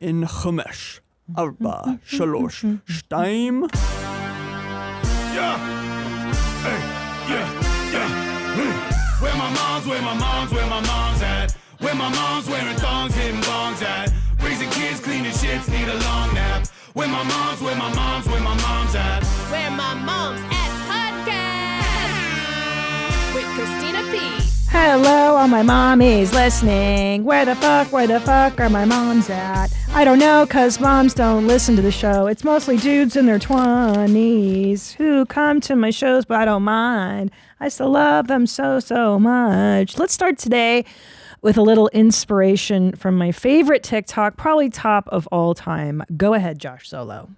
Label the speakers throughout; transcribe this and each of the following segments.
Speaker 1: in 5, 4, 3, 2.
Speaker 2: Yeah. Hey, yeah. Where my mom's at. Where my mom's wearing thongs, hitting bongs at. Raising kids, cleaning shits, need a long nap. Where my mom's at.
Speaker 3: Where my mom's at podcast with Christina P.
Speaker 4: Hello, all my mommies listening. Where the fuck are my moms at? I don't know, cause moms don't listen to the show. It's mostly dudes in their 20s who come to my shows, but I don't mind. I still love them so much. Let's start today with a little inspiration from my favorite TikTok, probably top of all time. Go ahead, Josh Solo.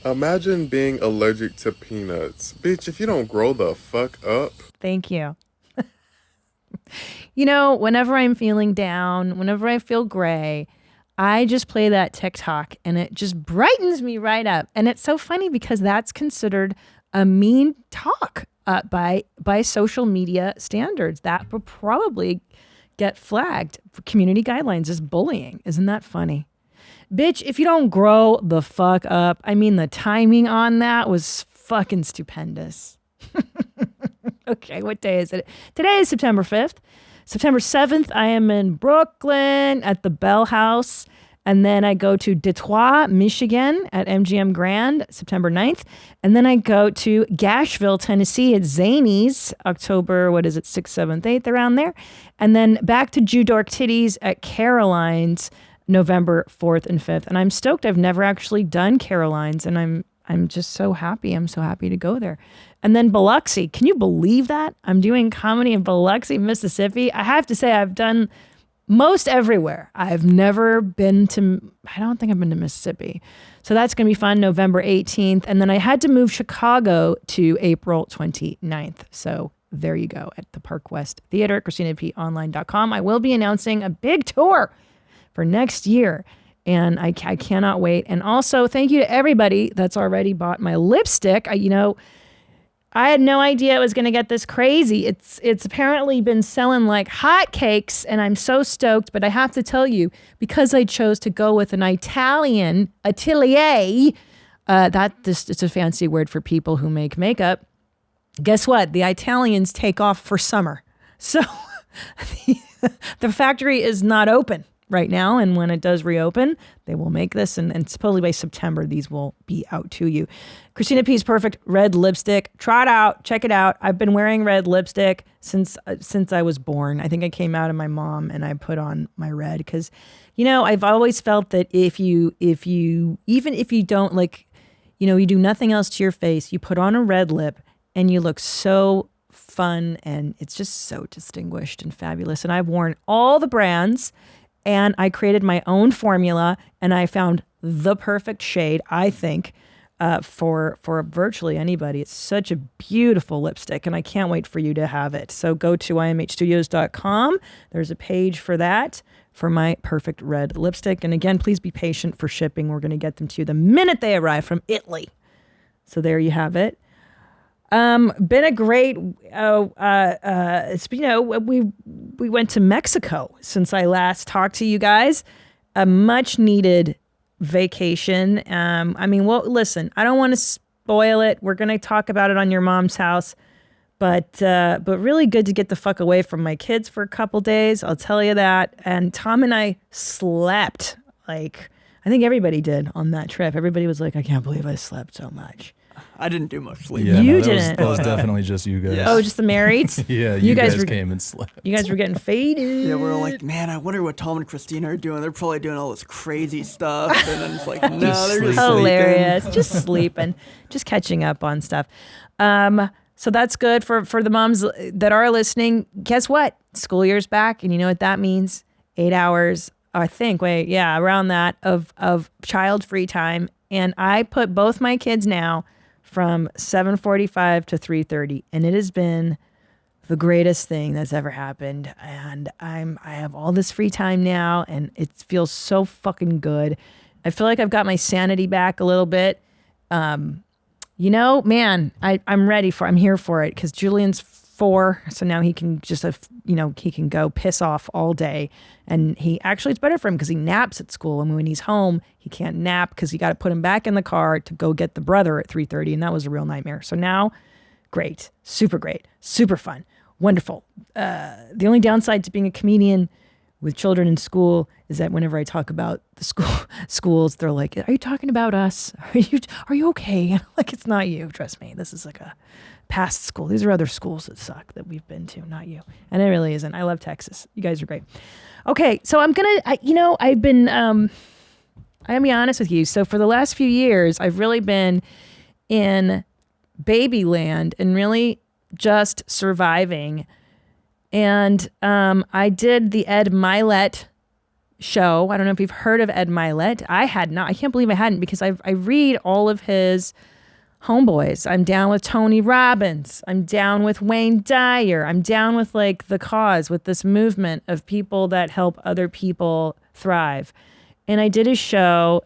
Speaker 5: Imagine being allergic to peanuts. Bitch, if you don't grow the fuck up.
Speaker 4: Thank you. You know, whenever I'm feeling down, whenever I feel gray, I just play that TikTok and it just brightens me right up. And it's so funny because that's considered a mean talk by social media standards. That would probably get flagged. Community guidelines is bullying. Isn't that funny? Bitch, if you don't grow the fuck up, I mean, the timing on that was fucking stupendous. Okay, what day is it? Today is September 5th. September 7th, I am in Brooklyn at the Bell House. And then I go to Detroit, Michigan at MGM Grand, September 9th. And then I go to Gashville, Tennessee at Zanies, October, 6th, 7th, 8th, around there. And then back to Jew Dork Titties at Caroline's, November 4th and 5th. And I'm stoked. I've never actually done Caroline's, and I'm just so happy. I'm so happy to go there. And then Biloxi. Can you believe that? I'm doing comedy in Biloxi, Mississippi. I have to say I've done most everywhere. I've never been to, I don't think I've been to Mississippi. So that's going to be fun, November 18th. And then I had to move Chicago to April 29th. So there you go at the Park West Theater, ChristinaPOnline.com. I will be announcing a big tour for next year. And I cannot wait. And also, thank you to everybody that's already bought my lipstick. I had no idea it was going to get this crazy. It's apparently been selling like hotcakes, and I'm so stoked. But I have to tell you, because I chose to go with an Italian atelier, it's a fancy word for people who make makeup. Guess what? The Italians take off for summer. So the factory is not open right now, and when it does reopen, they will make this, and supposedly by September, these will be out to you. Christina P's Perfect Red Lipstick. Try it out. Check it out. I've been wearing red lipstick since I was born. I think I came out of my mom, and I put on my red because, I've always felt that if you even if you don't you do nothing else to your face, you put on a red lip, and you look so fun, and it's just so distinguished and fabulous. And I've worn all the brands. And I created my own formula, and I found the perfect shade, I think, for virtually anybody. It's such a beautiful lipstick, and I can't wait for you to have it. So go to imhstudios.com. There's a page for that, for my perfect red lipstick. And again, please be patient for shipping. We're going to get them to you the minute they arrive from Italy. So there you have it. Been a great, we went to Mexico since I last talked to you guys. A much needed vacation. Listen, I don't want to spoil it. We're going to talk about it on Your Mom's House, but really good to get the fuck away from my kids for a couple days. I'll tell you that. And Tom and I slept I think everybody did on that trip. Everybody was like, I can't believe I slept so much.
Speaker 1: I didn't do much sleeping.
Speaker 4: Yeah, you didn't.
Speaker 6: That was definitely just you guys.
Speaker 1: Yeah.
Speaker 4: Oh, just the marrieds?
Speaker 6: Yeah, you guys came and slept.
Speaker 4: You guys were getting faded.
Speaker 1: Yeah, we're like, man, I wonder what Tom and Christina are doing. They're probably doing all this crazy stuff. And then it's like, no, they're just
Speaker 4: hilarious.
Speaker 1: sleeping.
Speaker 4: Just sleeping. Just catching up on stuff. So that's good for the moms that are listening. Guess what? School year's back. And you know what that means? 8 hours, I think, around that of child free time. And I put both my kids now from 7:45 to 3:30, and it has been the greatest thing that's ever happened. And I have all this free time now, and it feels so fucking good. I feel like I've got my sanity back a little bit. Man, I'm here for it because Julian's 4, so now he can just, he can go piss off all day. And it's better for him because he naps at school. And when he's home, he can't nap because you got to put him back in the car to go get the brother at 3:30. And that was a real nightmare. So now, great, super fun, wonderful. The only downside to being a comedian with children in school is that whenever I talk about the schools, they're like, "Are you talking about us? Are you okay?" And I'm like, it's not you. Trust me. This is like a past school. These are other schools that suck that we've been to, not you. And it really isn't. I love Texas. You guys are great. Okay, so I'm gonna be honest with you. So for the last few years, I've really been in baby land and really just surviving. And I did the Ed Milet show. I don't know if you've heard of Ed Milet. I had not. I can't believe I hadn't, because I read all of his homeboys. I'm down with Tony Robbins. I'm down with Wayne Dyer. I'm down with like the cause, with this movement of people that help other people thrive. And I did his show,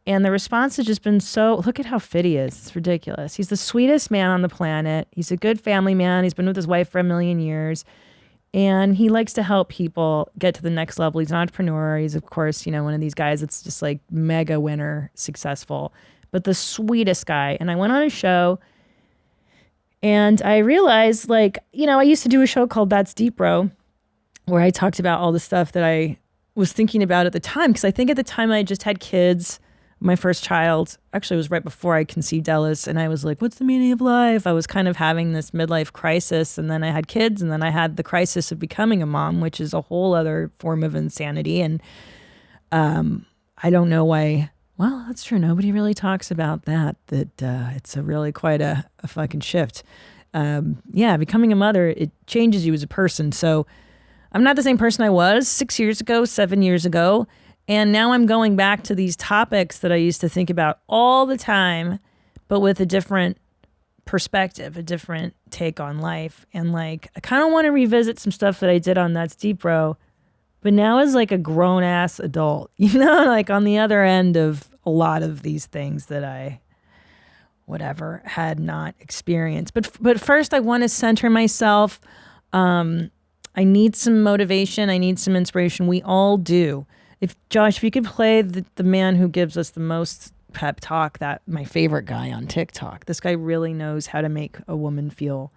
Speaker 4: and the response has just been so, look at how fit he is. It's ridiculous. He's the sweetest man on the planet. He's a good family man. He's been with his wife for 1,000,000 years. And he likes to help people get to the next level. He's an entrepreneur. He's, of course, one of these guys that's just like mega winner, successful, but the sweetest guy. And I went on a show, and I realized, I used to do a show called That's Deep Bro, where I talked about all the stuff that I was thinking about at the time. Because I think at the time I just had kids. My first child, actually, it was right before I conceived Ellis, and I was like, what's the meaning of life? I was kind of having this midlife crisis, and then I had kids, and then I had the crisis of becoming a mom, which is a whole other form of insanity. And I don't know why. Well, that's true. Nobody really talks about that it's a really quite a fucking shift. Becoming a mother, it changes you as a person. So I'm not the same person I was 6 years ago, 7 years ago. And now I'm going back to these topics that I used to think about all the time, but with a different perspective, a different take on life. And I kind of want to revisit some stuff that I did on That's Deep Bro, but now as like a grown ass adult, on the other end of a lot of these things that I, had not experienced. But first I want to center myself. I need some motivation. I need some inspiration. We all do. Josh, if you could play the man who gives us the most pep talk, my favorite guy on TikTok. This guy really knows how to make a woman feel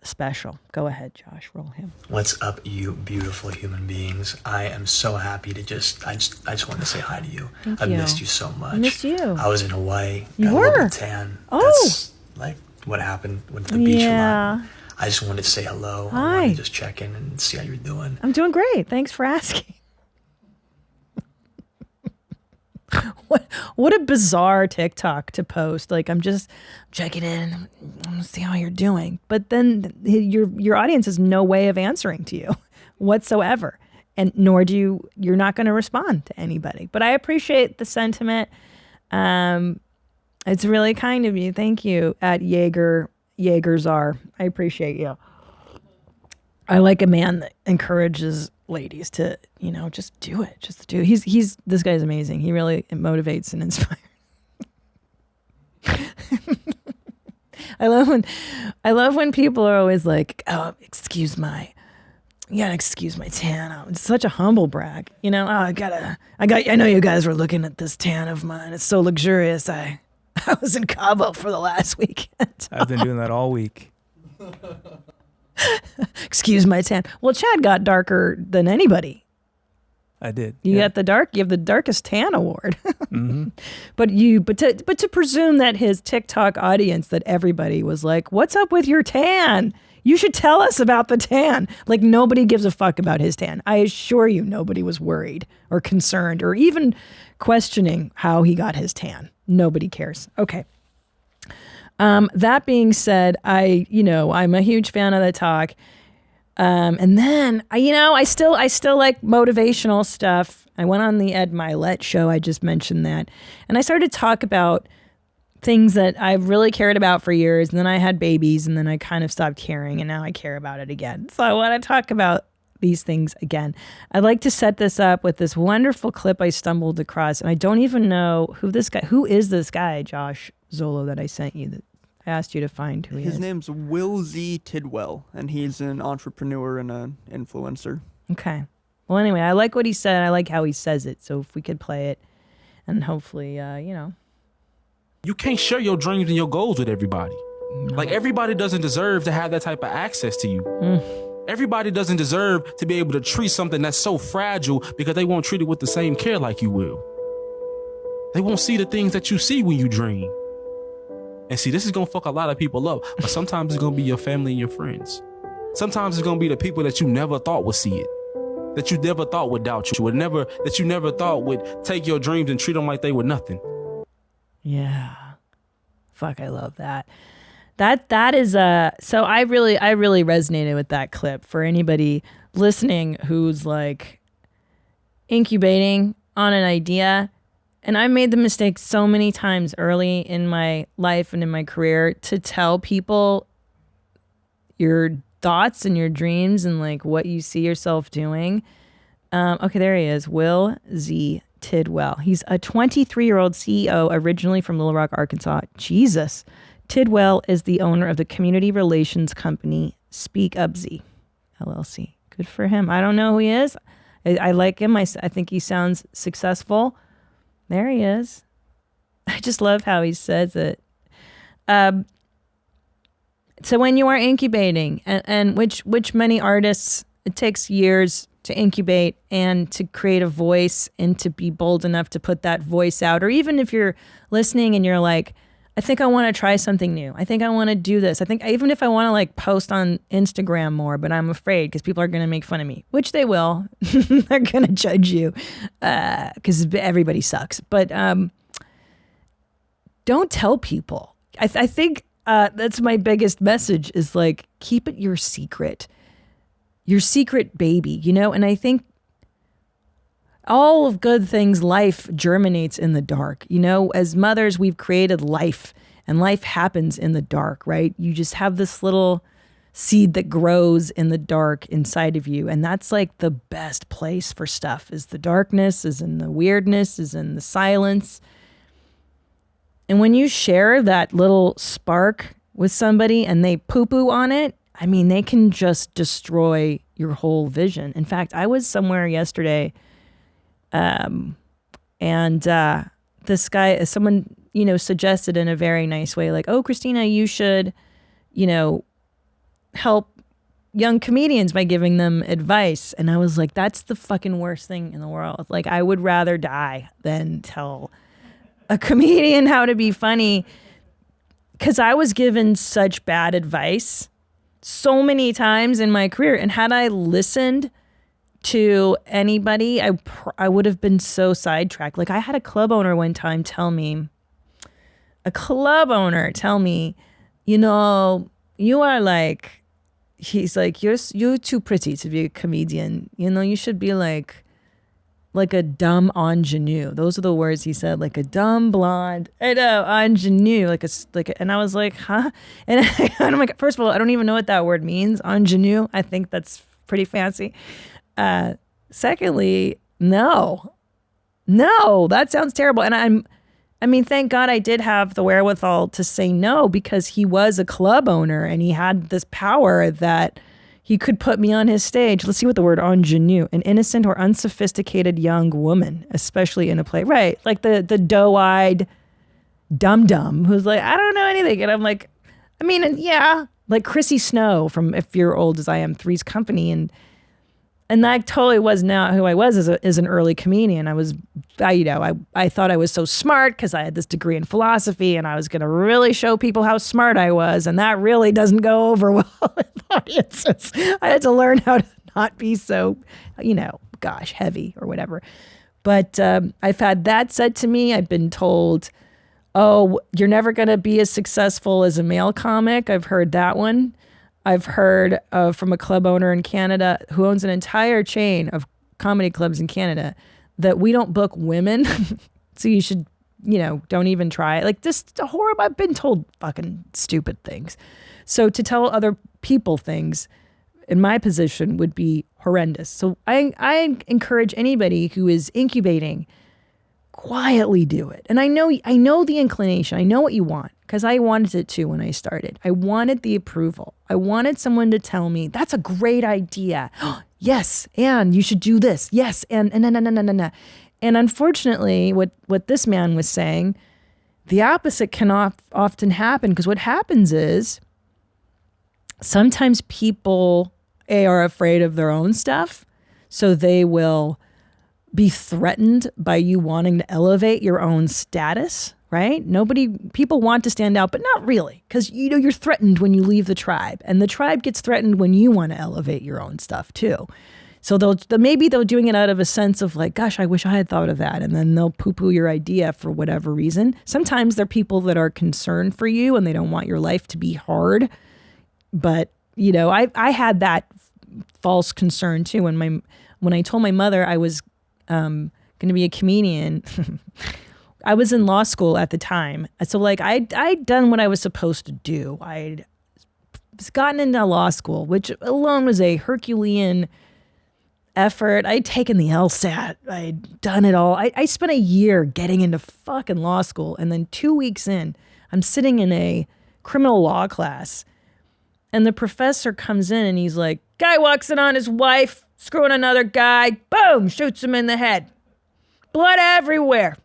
Speaker 4: special. Go ahead, Josh. Roll him.
Speaker 7: What's up, you beautiful human beings? I am so happy to I just wanted to say hi to you. I've missed you so much.
Speaker 4: I missed you.
Speaker 7: I was in Hawaii.
Speaker 4: You
Speaker 7: got
Speaker 4: were?
Speaker 7: a little bit tan.
Speaker 4: Oh.
Speaker 7: That's like what happened with the beach a lot.
Speaker 4: Yeah.
Speaker 7: I just wanted to say hello.
Speaker 4: Hi.
Speaker 7: I wanted to just check in and see how you're doing.
Speaker 4: I'm doing great. Thanks for asking. What a bizarre TikTok to post. I'm just checking in. I'm gonna see how you're doing. But then your audience has no way of answering to you whatsoever. And nor you're not going to respond to anybody. But I appreciate the sentiment. It's really kind of you. Thank you at Jaegerzar. I appreciate you. I like a man that encourages ladies to, just do it. Just do it. This guy's amazing. He really motivates and inspires. I love when people are always like, "Oh, excuse my tan." Oh, it's such a humble brag. I know you guys were looking at this tan of mine. It's so luxurious. I was in Cabo for the last weekend.
Speaker 8: I've been doing that all week.
Speaker 4: Excuse my tan. Well, Chad got darker than anybody.
Speaker 8: I did.
Speaker 4: You have the darkest tan award.
Speaker 8: Mm-hmm.
Speaker 4: But to presume that his TikTok audience, that everybody was like, "What's up with your tan? You should tell us about the tan." Like nobody gives a fuck about his tan. I assure you, nobody was worried or concerned or even questioning how he got his tan. Nobody cares. Okay. That being said, I'm a huge fan of the talk. And then I still like motivational stuff. I went on the Ed Milet show. I just mentioned that. And I started to talk about things that I've really cared about for years. And then I had babies and then I kind of stopped caring and now I care about it again. So I want to talk about these things again. I'd like to set this up with this wonderful clip I stumbled across. And I don't even know who is this guy, Josh Zolo, that I sent you. I asked you to find who he is.
Speaker 1: His name's Will Z. Tidwell, and he's an entrepreneur and an influencer.
Speaker 4: Okay. Well, anyway, I like what he said. I like how he says it. So if we could play it, and hopefully,
Speaker 9: You can't share your dreams and your goals with everybody. Like, everybody doesn't deserve to have that type of access to you. Everybody doesn't deserve to be able to treat something that's so fragile because they won't treat it with the same care like you will. They won't see the things that you see when you dream. And see, this is going to fuck a lot of people up, but sometimes it's going to be your family and your friends. Sometimes it's going to be the people that you never thought would see it, that you never thought would doubt you, that you never thought would take your dreams and treat them like they were nothing.
Speaker 4: Yeah. Fuck, I love that. That is so I really resonated with that clip. For anybody listening who's like incubating on an idea, and I made the mistake so many times early in my life and in my career to tell people your thoughts and your dreams and like what you see yourself doing. Okay, there he is, Will Z. Tidwell. He's a 23-year-old CEO originally from Little Rock, Arkansas. Jesus. Tidwell is the owner of the community relations company Speak Up Z, LLC. Good for him. I don't know who he is. I like him. I think he sounds successful. There he is. I just love how he says it. So when you are incubating, and which many artists, it takes years to incubate and to create a voice and to be bold enough to put that voice out. Or even if you're listening and you're like, I think I want to try something new. I think I want to do this. I think even if I want to like post on Instagram more, but I'm afraid because people are going to make fun of me, which they will. They're going to judge you because everybody sucks. But don't tell people. I think that's my biggest message is like, keep it your secret baby, And I think all of good things, life germinates in the dark. As mothers, we've created life, and life happens in the dark, right? You just have this little seed that grows in the dark inside of you. And that's like the best place for stuff is the darkness, is in the weirdness, is in the silence. And when you share that little spark with somebody and they poo-poo on it, I mean, they can just destroy your whole vision. In fact, I was somewhere yesterday and this guy, someone, suggested in a very nice way, like, oh, Christina, you should, help young comedians by giving them advice. And I was like, that's the fucking worst thing in the world. Like, I would rather die than tell a comedian how to be funny, because I was given such bad advice so many times in my career. And had I listened to anybody, I would have been so sidetracked. Like, I had a club owner one time tell me, you are like, he's like, you're too pretty to be a comedian. You should be like a dumb ingenue. Those are the words he said, like a dumb blonde, ingenue, and I was like, huh? And I'm like, first of all, I don't even know what that word means, ingenue. I think that's pretty fancy. Secondly, no, that sounds terrible. And thank God I did have the wherewithal to say no, because he was a club owner and he had this power that he could put me on his stage. Let's see what the word ingenue, an innocent or unsophisticated young woman, especially in a play. Right. Like the doe-eyed dum-dum who's like, I don't know anything. And I'm like, yeah, like Chrissy Snow from, if you're old as I am, Three's Company. And that totally was not who I was as an early comedian. I thought I was so smart because I had this degree in philosophy and I was going to really show people how smart I was. And that really doesn't go over well with audiences. I had to learn how to not be so, heavy or whatever. But I've had that said to me. I've been told, oh, you're never going to be as successful as a male comic. I've heard that one. I've heard from a club owner in Canada who owns an entire chain of comedy clubs in Canada that we don't book women. So you should, don't even try it. Like, this horrible, I've been told fucking stupid things. So to tell other people things in my position would be horrendous. So I encourage anybody who is incubating, quietly do it. And I know the inclination. I know what you want. because I wanted it to when I started. I wanted the approval. I wanted someone to tell me, that's a great idea. Yes, and you should do this. Yes, and. And unfortunately, what this man was saying, the opposite can often happen, because what happens is sometimes people are afraid of their own stuff, so they will be threatened by you wanting to elevate your own status, right? People want to stand out, but not really, because you're threatened when you leave the tribe, and the tribe gets threatened when you want to elevate your own stuff too. So maybe they're doing it out of a sense of like, gosh, I wish I had thought of that. And then they'll poo-poo your idea for whatever reason. Sometimes they're people that are concerned for you and they don't want your life to be hard. But, I had that false concern too. When I told my mother I was going to be a comedian, I was in law school at the time. So like I'd done what I was supposed to do. I'd gotten into law school, which alone was a Herculean effort. I'd taken the LSAT. I'd done it all. I spent a year getting into fucking law school. And then 2 weeks in, I'm sitting in a criminal law class. And the professor comes in and he's like, guy walks in on his wife, screwing another guy. Boom, shoots him in the head. Blood everywhere.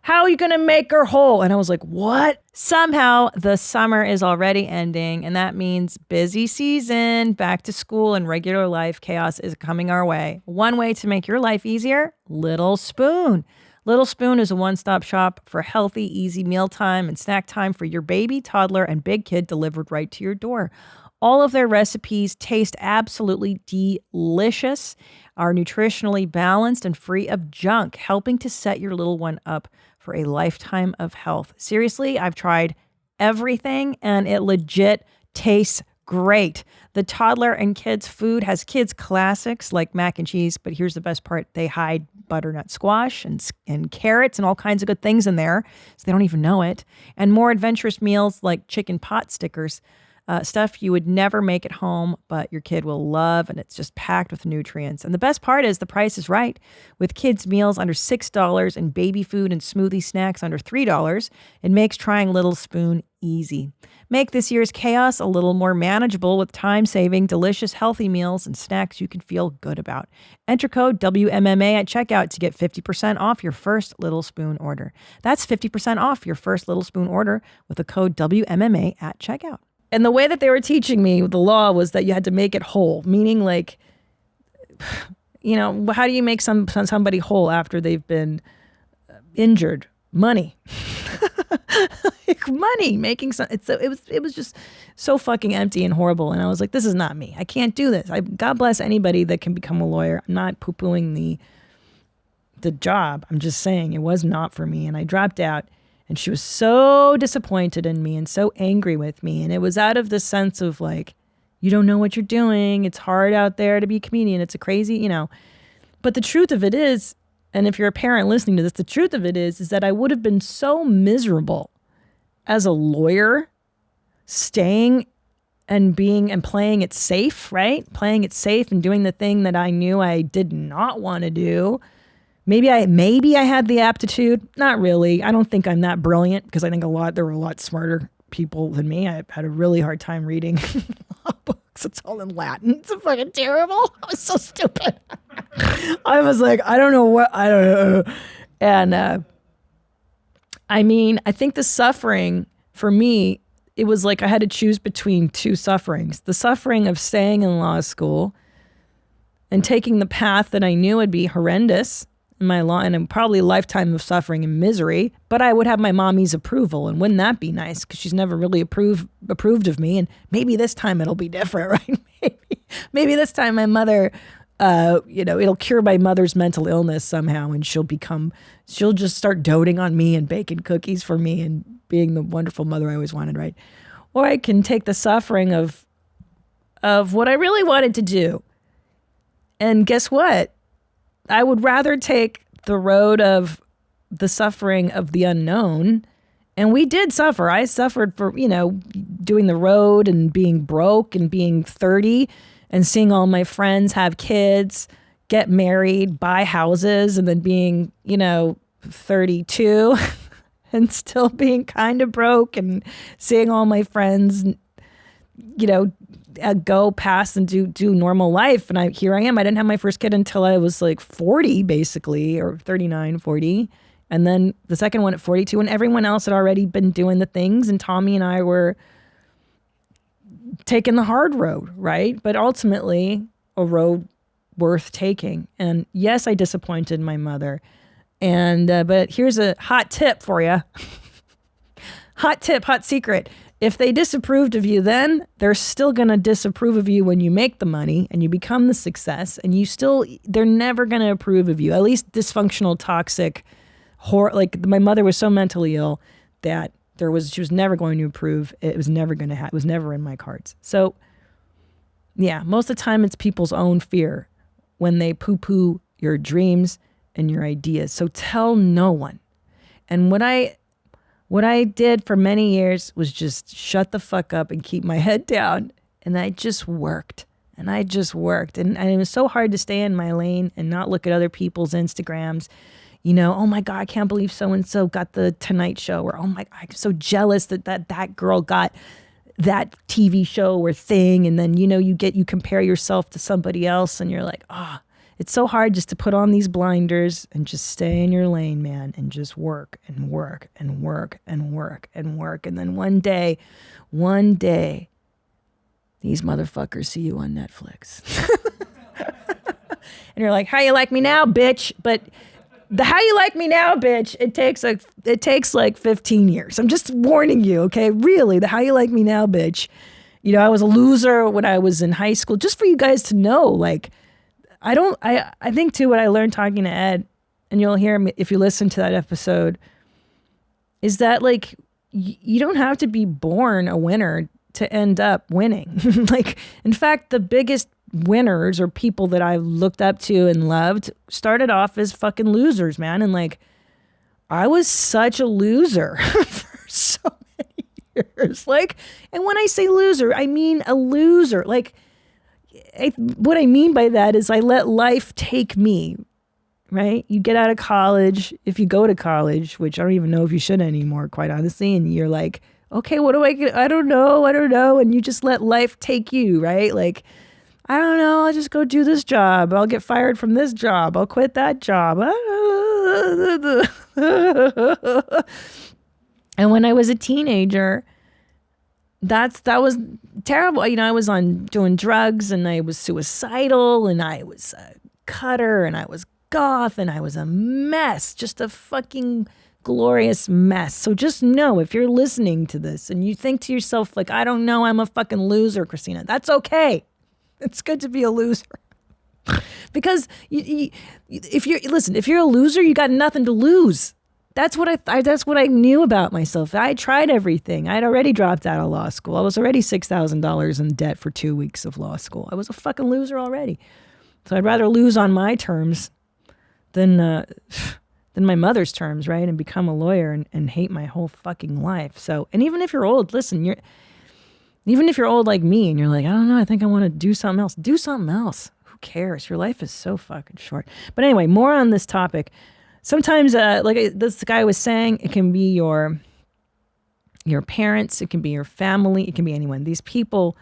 Speaker 4: How are you going to make her whole? And I was like, what? Somehow the summer is already ending, and that means busy season, back to school, and regular life chaos is coming our way. One way to make your life easier, Little Spoon. Little Spoon is a one-stop shop for healthy, easy mealtime and snack time for your baby, toddler, and big kid delivered right to your door. All of their recipes taste absolutely delicious, are nutritionally balanced and free of junk, helping to set your little one up for a lifetime of health. Seriously, I've tried everything and it legit tastes great. The toddler and kids food has kids classics like mac and cheese, but here's the best part. They hide butternut squash and carrots and all kinds of good things in there, so they don't even know it. And more adventurous meals like chicken pot stickers, stuff you would never make at home, but your kid will love, and it's just packed with nutrients. And the best part is the price is right. With kids' meals under $6 and baby food and smoothie snacks under $3, it makes trying Little Spoon easy. Make this year's chaos a little more manageable with time-saving, delicious, healthy meals and snacks you can feel good about. Enter code WMMA at checkout to get 50% off your first Little Spoon order. That's 50% off your first Little Spoon order with the code WMMA at checkout. And the way that they were teaching me the law was that you had to make it whole, meaning like, how do you make somebody whole after they've been injured? Money. Like money, making some. It was just so fucking empty and horrible. And I was like, this is not me. I can't do this. God bless anybody that can become a lawyer. I'm not poo-pooing the job. I'm just saying it was not for me. And I dropped out. And she was so disappointed in me and so angry with me. And it was out of the sense of like, you don't know what you're doing. It's hard out there to be a comedian. It's a crazy, But the truth of it is, and if you're a parent listening to this, the truth of it is that I would have been so miserable as a lawyer, staying and playing it safe, right? Playing it safe and doing the thing that I knew I did not want to do. Maybe I had the aptitude. Not really. I don't think I'm that brilliant, because I think there were a lot smarter people than me. I had a really hard time reading books. It's all in Latin. It's fucking terrible. I was so stupid. I was like, I don't know. And I think the suffering for me, it was like I had to choose between two sufferings. The suffering of staying in law school and taking the path that I knew would be horrendous in my law, and probably a lifetime of suffering and misery, but I would have my mommy's approval, and wouldn't that be nice? Because she's never really approved of me, and maybe this time it'll be different, right? maybe this time my mother, it'll cure my mother's mental illness somehow, and she'll just start doting on me and baking cookies for me and being the wonderful mother I always wanted, right? Or I can take the suffering of what I really wanted to do, and guess what? I would rather take the road of the suffering of the unknown. And we did suffer. I suffered for, doing the road and being broke and being 30 and seeing all my friends have kids, get married, buy houses, and then being, 32 and still being kind of broke and seeing all my friends, go past and do normal life. And here I am. I didn't have my first kid until I was like 40, basically, or 39, 40. And then the second one at 42, and everyone else had already been doing the things. And Tommy and I were taking the hard road, right? But ultimately, a road worth taking. And yes, I disappointed my mother. And but here's a hot tip for you. Hot tip, hot secret. If they disapproved of you then, they're still going to disapprove of you when you make the money and you become the success, and they're never going to approve of you. At least dysfunctional, toxic, like my mother was so mentally ill that she was never going to approve. It was never going to happen. It was never in my cards. So yeah, most of the time it's people's own fear when they poo-poo your dreams and your ideas. So tell no one. And what I did for many years was just shut the fuck up and keep my head down. And I just worked. And it was so hard to stay in my lane and not look at other people's Instagrams. Oh my God, I can't believe so-and-so got the Tonight Show. Or, oh my God, I'm so jealous that girl got that TV show or thing. And then, you compare yourself to somebody else and you're like, it's so hard just to put on these blinders and just stay in your lane, man, and just work and work and work and work and work. And then one day, these motherfuckers see you on Netflix. And you're like, how you like me now, bitch? But the how you like me now, bitch, it takes like 15 years. I'm just warning you, okay? Really, the how you like me now, bitch. I was a loser when I was in high school, just for you guys to know, like, I think too, what I learned talking to Ed, and you'll hear me if you listen to that episode, is that like, you don't have to be born a winner to end up winning. Like, in fact, the biggest winners or people that I looked up to and loved started off as fucking losers, man. And like, I was such a loser for so many years. Like, and when I say loser, I mean a loser. Like, what I mean by that is I let life take me, right? You get out of college, if you go to college, which I don't even know if you should anymore, quite honestly, and you're like, okay, what do I get? I don't know. And you just let life take you, right? Like, I don't know, I'll just go do this job. I'll get fired from this job. I'll quit that job. And when I was a teenager, that was terrible. I was doing drugs, and I was suicidal, and I was a cutter, and I was goth, and I was a mess, just a fucking glorious mess. So just know, if you're listening to this and you think to yourself, like, I don't know, I'm a fucking loser, Christina, that's okay. It's good to be a loser. Because if you're a loser, you got nothing to lose. That's what I knew about myself. I tried everything. I'd already dropped out of law school. I was already $6,000 in debt for 2 weeks of law school. I was a fucking loser already. So I'd rather lose on my terms than my mother's terms, right? And become a lawyer and hate my whole fucking life. So, and even if you're old, listen, even if you're old like me and you're like, I don't know, I think I want to do something else. Do something else. Who cares? Your life is so fucking short. But anyway, more on this topic. Sometimes, like this guy was saying, it can be your parents, it can be your family, it can be anyone. These people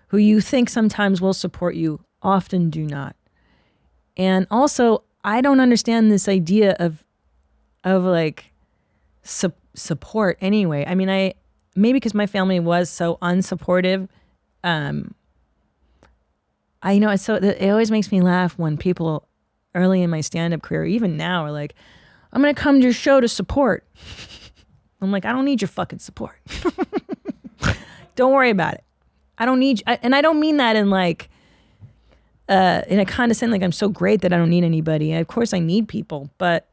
Speaker 4: who you think sometimes will support you often do not. And also, I don't understand this idea of like support anyway. I mean, maybe because my family was so unsupportive. It always makes me laugh when people early in my stand-up career, even now, are like, I'm going to come to your show to support. I'm like, I don't need your fucking support. Don't worry about it. I don't need you. And I don't mean that in like, in a condescending, like I'm so great that I don't need anybody. Of course I need people, but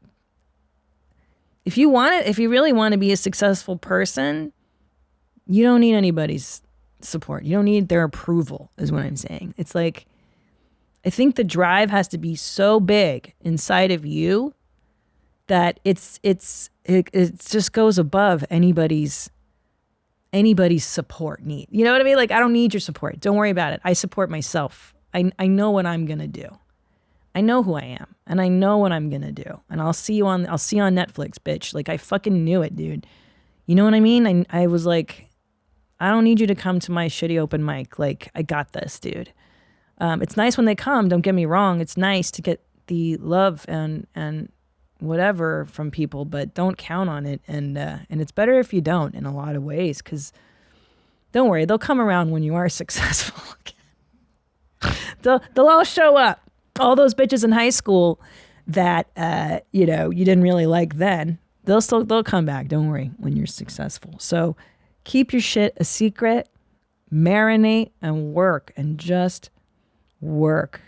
Speaker 4: if you really want to be a successful person, you don't need anybody's support. You don't need their approval, is what I'm saying. It's like, I think the drive has to be so big inside of you that it just goes above anybody's support need. You know what I mean? Like, I don't need your support. Don't worry about it. I support myself. I know what I'm going to do. I know who I am, and I know what I'm gonna do, and I'll see you on Netflix, bitch. Like I fucking knew it, dude. You know what I mean? I was like, I don't need you to come to my shitty open mic. Like I got this, dude. It's nice when they come. Don't get me wrong. It's nice to get the love and whatever from people, but don't count on it. And it's better if you don't in a lot of ways, because don't worry, they'll come around when you are successful. They'll all show up. All those bitches in high school that you didn't really like then, they'll come back. Don't worry when you're successful. So keep your shit a secret, marinate and work, and just work.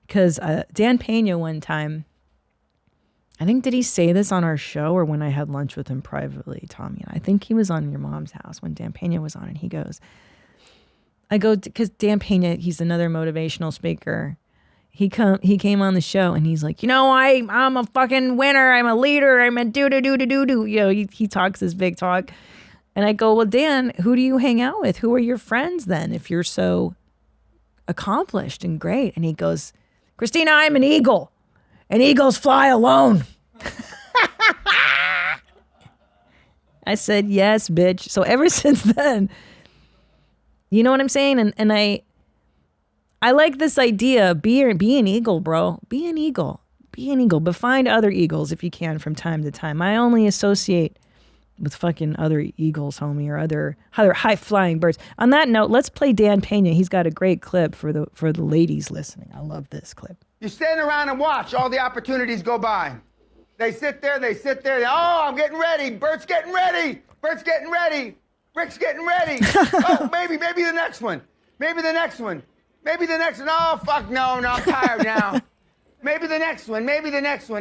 Speaker 4: Because Dan Pena one time, I think, did he say this on our show or when I had lunch with him privately, Tommy? I think he was on Your Mom's House when Dan Pena was on, and he goes, because Dan Pena, he's another motivational speaker. He came on the show and he's like, I'm a fucking winner. I'm a leader. I'm a do. He talks this big talk. And I go, well, Dan, who do you hang out with? Who are your friends then if you're so accomplished and great? And he goes, Christina, I'm an eagle. And eagles fly alone. I said, yes, bitch. So ever since then, you know what I'm saying? And I like this idea. Be an eagle, bro. Be an eagle. Be an eagle. But find other eagles if you can from time to time. I only associate with fucking other eagles, homie, or other high-flying birds. On that note, let's play Dan Pena. He's got a great clip for the ladies listening. I love this clip.
Speaker 10: You stand around and watch all the opportunities go by. They sit there. Oh, I'm getting ready. Bert's getting ready. Bert's getting ready. Rick's getting ready. Oh, maybe the next one. Maybe the next one. Oh, fuck, no, I'm tired now. Maybe the next one.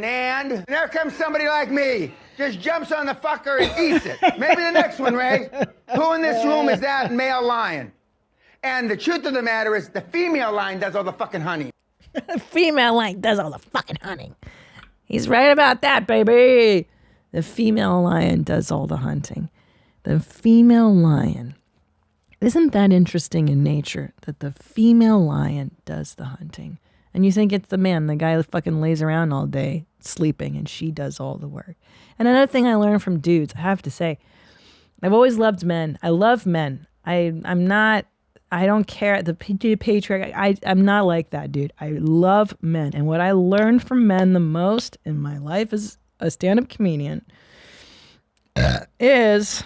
Speaker 10: And there comes somebody like me. Just jumps on the fucker and eats it. Maybe the next one, Ray. Who in this room is that male lion? And the truth of the matter is the female lion does all the fucking hunting.
Speaker 4: The female lion does all the fucking hunting. He's right about that, baby. The female lion does all the hunting. The female lion. Isn't that interesting in nature that the female lion does the hunting? And you think it's the man, the guy that fucking lays around all day sleeping, and she does all the work. And another thing I learned from dudes, I have to say, I've always loved men. I love men. I don't care. The patriarch, I'm not like that, dude. I love men. And what I learned from men the most in my life as a stand-up comedian is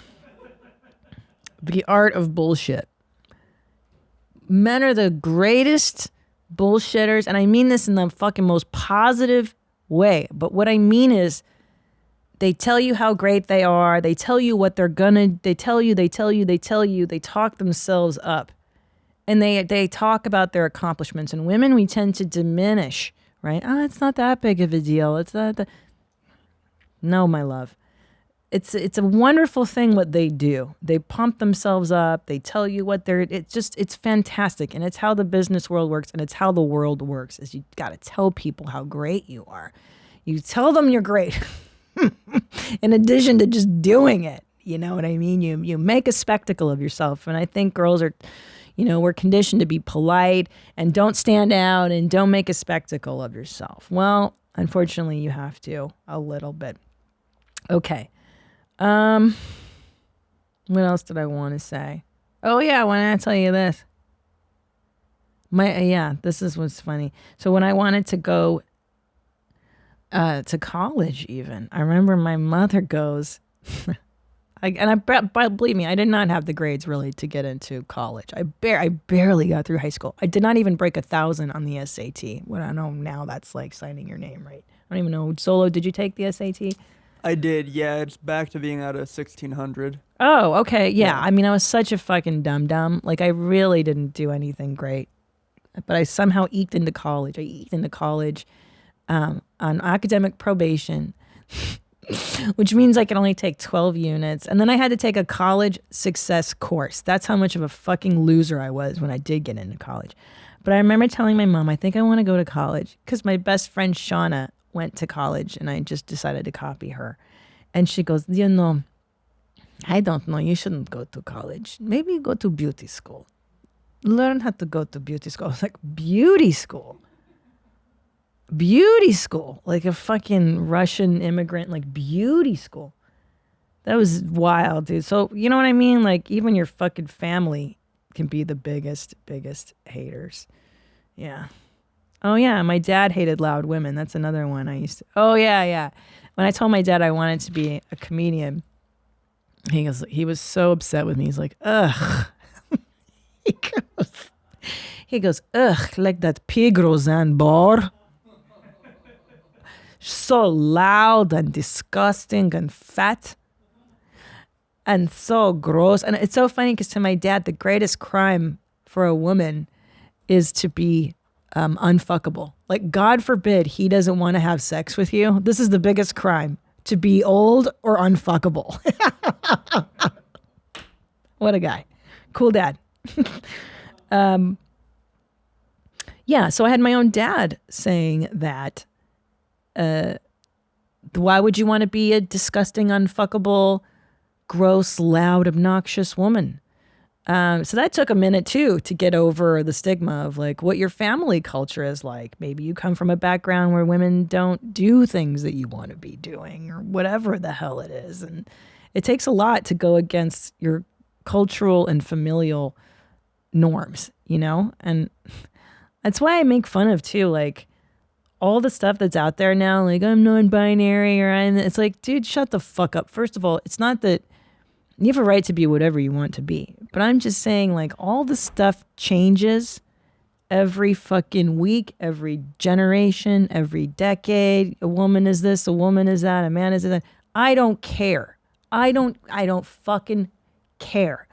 Speaker 4: the art of bullshit. Men are the greatest bullshitters, and I mean this in the fucking most positive way. But what I mean is, they tell you how great they are. They tell you what they're gonna. They tell you. They talk themselves up, and they talk about their accomplishments. And women, we tend to diminish, right? It's not that big of a deal. It's not that. No, my love. It's a wonderful thing what they do. They pump themselves up. They tell you what they're. It's fantastic, and it's how the business world works, and it's how the world works. Is you got to tell people how great you are. You tell them you're great. In addition to just doing it, you know what I mean? You make a spectacle of yourself, and I think girls are, we're conditioned to be polite and don't stand out and don't make a spectacle of yourself. Well, unfortunately, you have to a little bit. Okay. What else did I want to say? Oh yeah, I want to tell you this. This is what's funny. So when I wanted to go to college, even I remember my mother goes, believe me, I did not have the grades really to get into college. I barely got through high school. I did not even break 1,000 on the SAT. What I know now, that's like signing your name, right? I don't even know. Solo, did you take the SAT?
Speaker 1: I did, yeah. It's back to being at a 1600.
Speaker 4: Oh, okay, yeah. I mean, I was such a fucking dum-dum. Like, I really didn't do anything great. But I somehow eked into college. On academic probation, which means I can only take 12 units. And then I had to take a college success course. That's how much of a fucking loser I was when I did get into college. But I remember telling my mom, I think I want to go to college, because my best friend Shauna went to college, and I just decided to copy her. And she goes, I don't know, you shouldn't go to college. Maybe go to beauty school. Learn how to go to beauty school. I was like, beauty school? beauty school, like a fucking Russian immigrant, like beauty school. That was wild, dude. So, you know what I mean? Like, even your fucking family can be the biggest haters. Yeah. Oh, yeah. My dad hated loud women. That's another one I used to. Oh, yeah. When I told my dad I wanted to be a comedian, he was so upset with me. He's like, ugh. He goes, ugh, like that pig Roseanne Barr. So loud and disgusting and fat. And so gross. And it's so funny because to my dad, the greatest crime for a woman is to be unfuckable. Like, God forbid he doesn't want to have sex with you. This is the biggest crime, to be old or unfuckable. What a guy. Cool dad. Yeah, so I had my own dad saying that, why would you want to be a disgusting, unfuckable, gross, loud, obnoxious woman? So that took a minute too to get over the stigma of like what your family culture is like. Maybe you come from a background where women don't do things that you want to be doing or whatever the hell it is. And it takes a lot to go against your cultural and familial norms, you know? And that's why I make fun of too, like all the stuff that's out there now, like I'm non-binary it's like, dude, shut the fuck up. First of all, it's not that you have a right to be whatever you want to be. But I'm just saying, like, all the stuff changes every fucking week, every generation, every decade. A woman is this, a woman is that, a man is that. I don't care. I don't fucking care.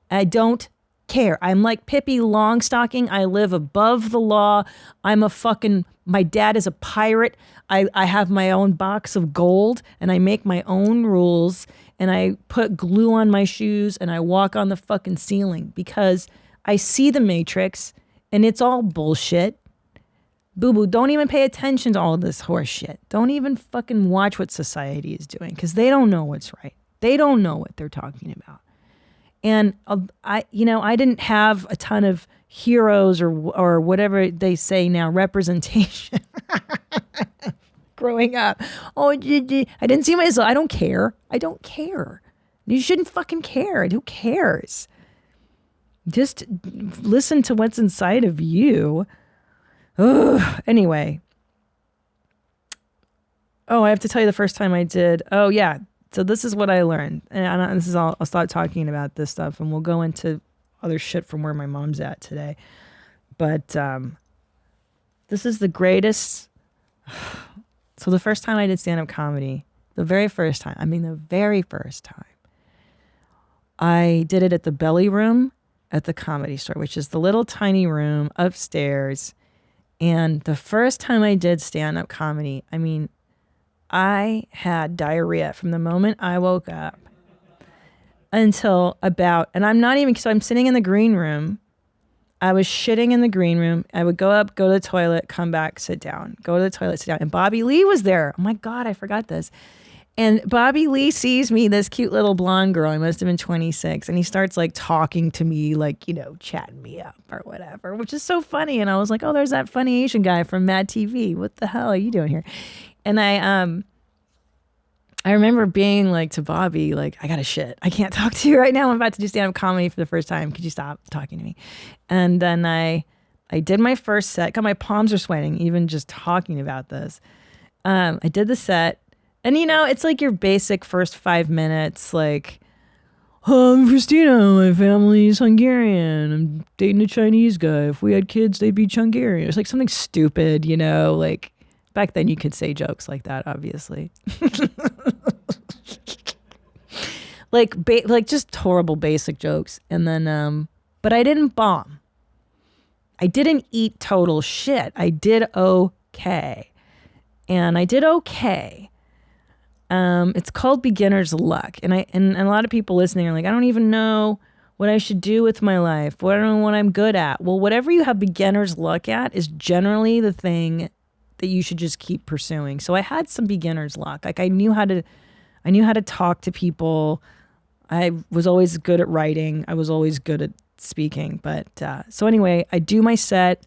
Speaker 4: I don't care. I'm like Pippi Longstocking. I live above the law. My dad is a pirate. I have my own box of gold and I make my own rules and I put glue on my shoes and I walk on the fucking ceiling because I see the Matrix and it's all bullshit. Boo-boo, don't even pay attention to all this horse shit. Don't even fucking watch what society is doing because they don't know what's right. They don't know what they're talking about. And I didn't have a ton of heroes or whatever they say now, representation growing up. Oh, I didn't see myself. I don't care. You shouldn't fucking care. Who cares? Just listen to what's inside of you. Ugh. Anyway. Oh, I have to tell you the first time I did. Oh, yeah. So this is what I learned. And this is all, I'll start talking about this stuff and we'll go into other shit from where my mom's at today. But this is the greatest. So the first time I did stand-up comedy, the very first time, I did it at the Belly Room at the Comedy Store, which is the little tiny room upstairs. And the first time I did stand-up comedy, I mean, I had diarrhea from the moment I woke up until and I'm not even, so I'm sitting in the green room. I was shitting in the green room. I would go up, go to the toilet, come back, sit down, go to the toilet, sit down. And Bobby Lee was there. Oh my God, I forgot this. And Bobby Lee sees me, this cute little blonde girl. I must have been 26. And he starts like talking to me, like, chatting me up or whatever, which is so funny. And I was like, oh, there's that funny Asian guy from Mad TV. What the hell are you doing here? And I remember being like to Bobby, like, I gotta shit. I can't talk to you right now. I'm about to do stand-up comedy for the first time. Could you stop talking to me? And then I did my first set. God, my palms are sweating even just talking about this. I did the set. And, it's like your basic first 5 minutes, like, I'm Christina, my family's Hungarian. I'm dating a Chinese guy. If we had kids, they'd be Hungarian. It's like something stupid, like, back then you could say jokes like that, obviously. like just horrible basic jokes. And then, but I didn't bomb. I didn't eat total shit. I did okay. And I did okay. It's called beginner's luck. And a lot of people listening are like, I don't even know what I should do with my life. I don't know what I'm good at. Well, whatever you have beginner's luck at is generally the thing that you should just keep pursuing. So I had some beginner's luck. Like I knew how to talk to people. I was always good at writing. I was always good at speaking. But so anyway, I do my set.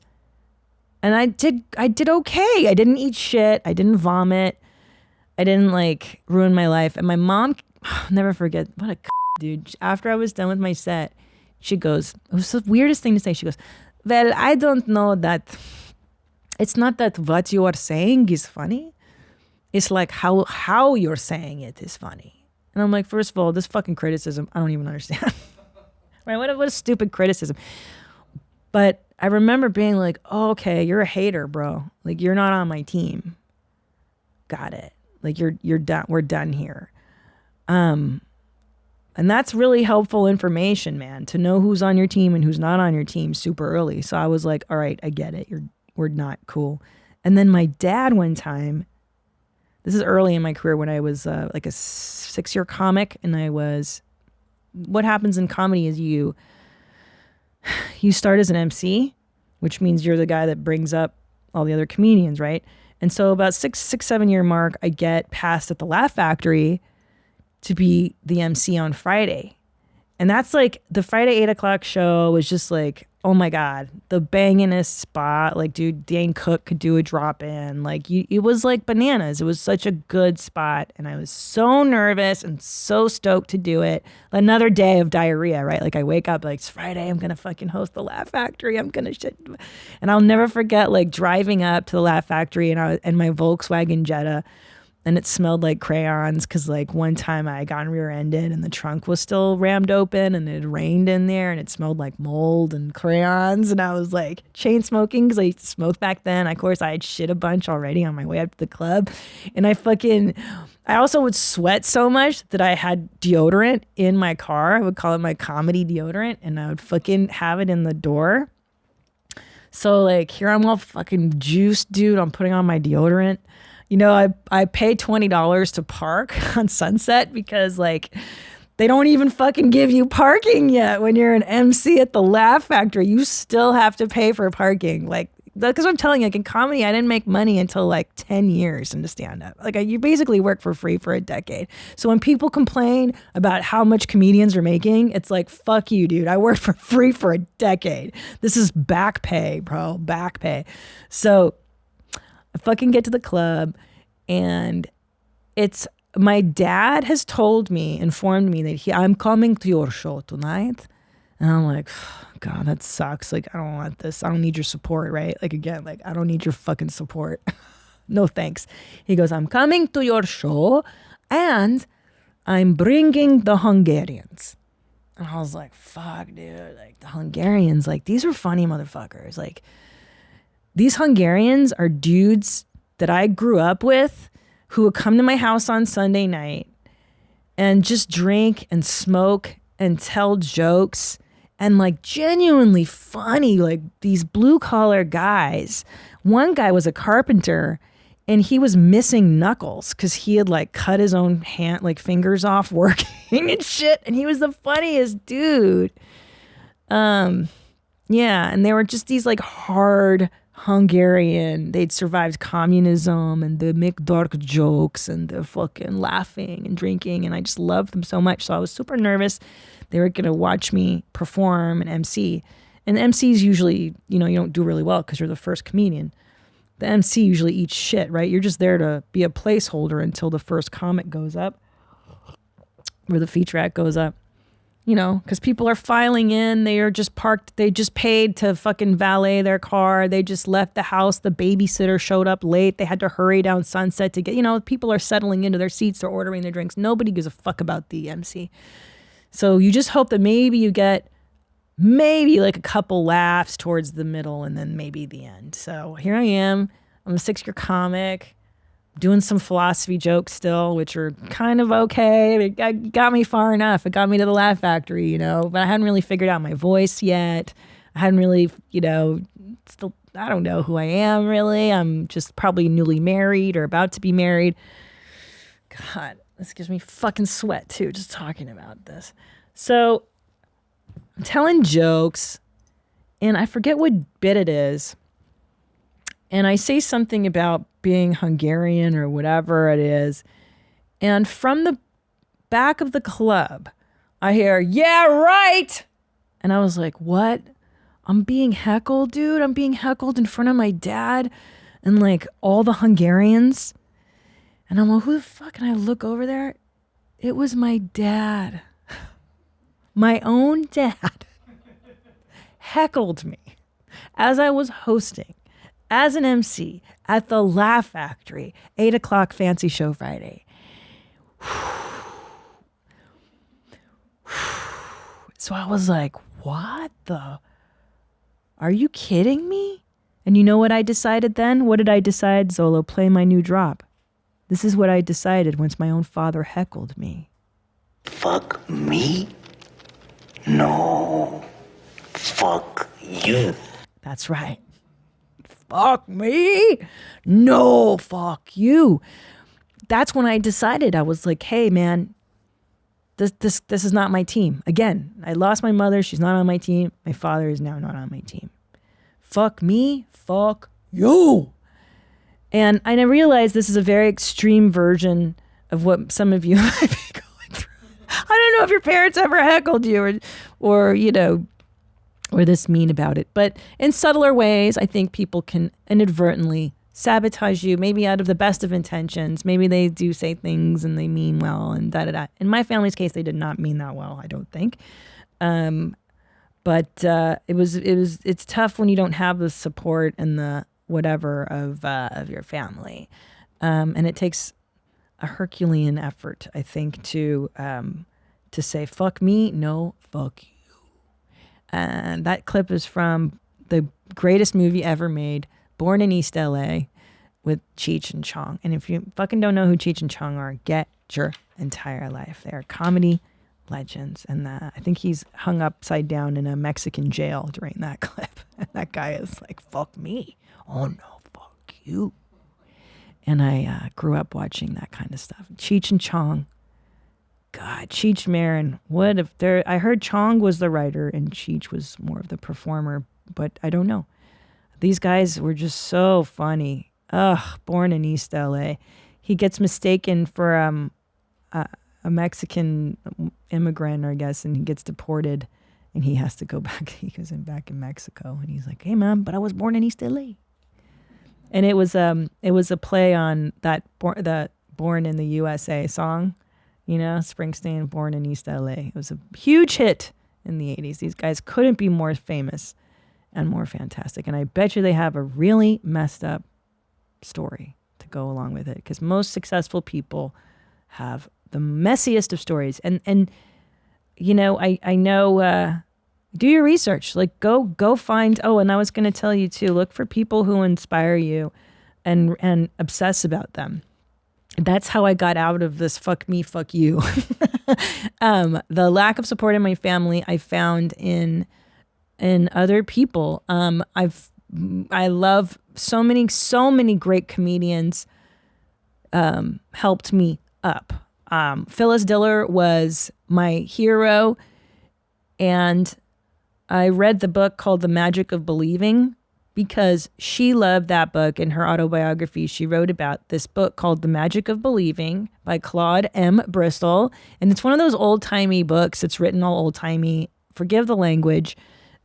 Speaker 4: And I did okay. I didn't eat shit. I didn't vomit. I didn't like ruin my life. And my mom, I'll never forget, what a dude. After I was done with my set, she goes, it was the weirdest thing to say. She goes, well, I don't know that, it's not that what you are saying is funny. It's like how you're saying it is funny. And I'm like, first of all, this fucking criticism, I don't even understand. Right? What a stupid criticism. But I remember being like, oh, okay, you're a hater, bro. Like, you're not on my team. Got it. Like, you're done. We're done here. And that's really helpful information, man, to know who's on your team and who's not on your team super early. So I was like, all right, I get it. We're not cool. And then my dad one time, this is early in my career when I was like a 6-year comic, and what happens in comedy is you start as an MC, which means you're the guy that brings up all the other comedians, right? And so about 6-7 year mark, I get passed at the Laugh Factory to be the MC on Friday. And that's like the Friday 8 o'clock show was just like, oh my God, the bangingest spot. Like, dude, Dane Cook could do a drop in. Like, it was like bananas. It was such a good spot. And I was so nervous and so stoked to do it. Another day of diarrhea, right? Like, I wake up like, it's Friday. I'm going to fucking host the Laugh Factory. I'm going to shit. And I'll never forget like driving up to the Laugh Factory and my Volkswagen Jetta. And it smelled like crayons because like one time I got rear-ended and the trunk was still rammed open and it rained in there and it smelled like mold and crayons. And I was like chain smoking because I used to smoke back then. Of course, I had shit a bunch already on my way up to the club. And I also would sweat so much that I had deodorant in my car. I would call it my comedy deodorant, and I would fucking have it in the door. So like here I'm all fucking juiced, dude. I'm putting on my deodorant. You know, I pay $20 to park on Sunset because like they don't even fucking give you parking yet when you're an MC at the Laugh Factory. You still have to pay for parking. Like, because I'm telling you, like in comedy, I didn't make money until like 10 years into stand-up. Like you basically work for free for a decade. So when people complain about how much comedians are making, it's like, fuck you, dude. I worked for free for a decade. This is back pay, bro. Back pay. So I fucking get to the club, and my dad has informed me that I'm coming to your show tonight. And I'm like, God, that sucks. Like, I don't want this. I don't need your support, right? Like, again, like, I don't need your fucking support. No thanks. He goes, I'm coming to your show, and I'm bringing the Hungarians. And I was like, fuck, dude. Like, the Hungarians, like, these are funny motherfuckers. Like, these Hungarians are dudes that I grew up with who would come to my house on Sunday night and just drink and smoke and tell jokes and like genuinely funny, like these blue collar guys. One guy was a carpenter and he was missing knuckles because he had like cut his own hand, like fingers off working and shit. And he was the funniest dude. Yeah. And they were just these like hard Hungarian, they'd survived communism and the make dark jokes and the fucking laughing and drinking, and I just loved them so much. So I was super nervous they were gonna watch me perform and MC. And MCs usually, you don't do really well because you're the first comedian. The MC usually eats shit, right? You're just there to be a placeholder until the first comic goes up or the feature act goes up. Because people are filing in, they are just parked, they just paid to fucking valet their car, they just left the house, the babysitter showed up late, they had to hurry down Sunset to get, people are settling into their seats, they're ordering their drinks, nobody gives a fuck about the MC. So you just hope that maybe you get like a couple laughs towards the middle and then maybe the end. So here I am, I'm a 6-year comic, doing some philosophy jokes still, which are kind of okay. It got me far enough. It got me to the Laugh Factory, but I hadn't really figured out my voice yet. I hadn't really, still, I don't know who I am really. I'm just probably newly married or about to be married. God, this gives me fucking sweat too, just talking about this. So I'm telling jokes and I forget what bit it is. And I say something about being Hungarian or whatever it is. And from the back of the club, I hear, yeah, right. And I was like, what? I'm being heckled, dude. I'm being heckled in front of my dad and like all the Hungarians. And I'm like, who the fuck? And I look over there. It was my dad. My own dad heckled me as I was hosting as an MC at the Laugh Factory, 8 o'clock Fancy Show Friday. So I was like, what the? Are you kidding me? And you know what I decided then? What did I decide, Zolo? Play my new drop. This is what I decided once my own father heckled me.
Speaker 11: Fuck me? No. Fuck you.
Speaker 4: That's right. Fuck me? No, fuck you. That's when I decided. I was like, hey, man, this is not my team. Again, I lost my mother. She's not on my team. My father is now not on my team. Fuck me. Fuck you. And I realized this is a very extreme version of what some of you might be going through. I don't know if your parents ever heckled you or you know, or this mean about it. But in subtler ways, I think people can inadvertently sabotage you, maybe out of the best of intentions. Maybe they do say things and they mean well and da-da-da. In my family's case, they did not mean that well, I don't think. But it's tough when you don't have the support and the whatever of your family. And it takes a Herculean effort, I think, to say, fuck me, no, fuck you. And that clip is from the greatest movie ever made, Born in East LA, with Cheech and Chong. And if you fucking don't know who Cheech and Chong are, get your entire life. They are comedy legends. And I think he's hung upside down in a Mexican jail during that clip. And that guy is like, fuck me. Oh no, fuck you. And I grew up watching that kind of stuff. Cheech and Chong. God, Cheech Marin. What if I heard Chong was the writer and Cheech was more of the performer, but I don't know. These guys were just so funny. Born in East LA. He gets mistaken for a Mexican immigrant, I guess, and he gets deported and he has to go back. He goes back in Mexico and he's like, hey man, but I was born in East LA. And it was a play on the Born in the USA song. You know, Springsteen, Born in East LA. It was a huge hit in the 80s. These guys couldn't be more famous and more fantastic. And I bet you they have a really messed up story to go along with it. Because most successful people have the messiest of stories. And you know, I know, do your research. Like, go find, and I was going to tell you too, look for people who inspire you and obsess about them. That's how I got out of this fuck me, fuck you. The lack of support in my family I found in other people. I love so many great comedians helped me up. Phyllis Stiller was my hero, and I read the book called The Magic of Believing because she loved that book. In her autobiography, she wrote about this book called The Magic of Believing by Claude M. Bristol. And it's one of those old-timey books. It's written all old-timey. Forgive the language,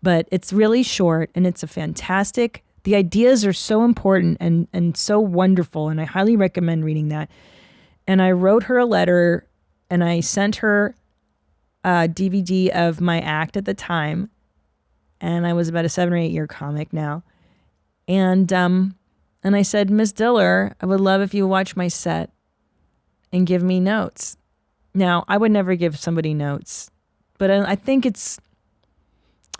Speaker 4: but it's really short and it's a fantastic. The ideas are so important and so wonderful, and I highly recommend reading that. And I wrote her a letter and I sent her a DVD of my act at the time. And I was about a 7 or 8 year comic now. And I said, Miss Diller, I would love if you watch my set and give me notes. Now, I would never give somebody notes, but I think it's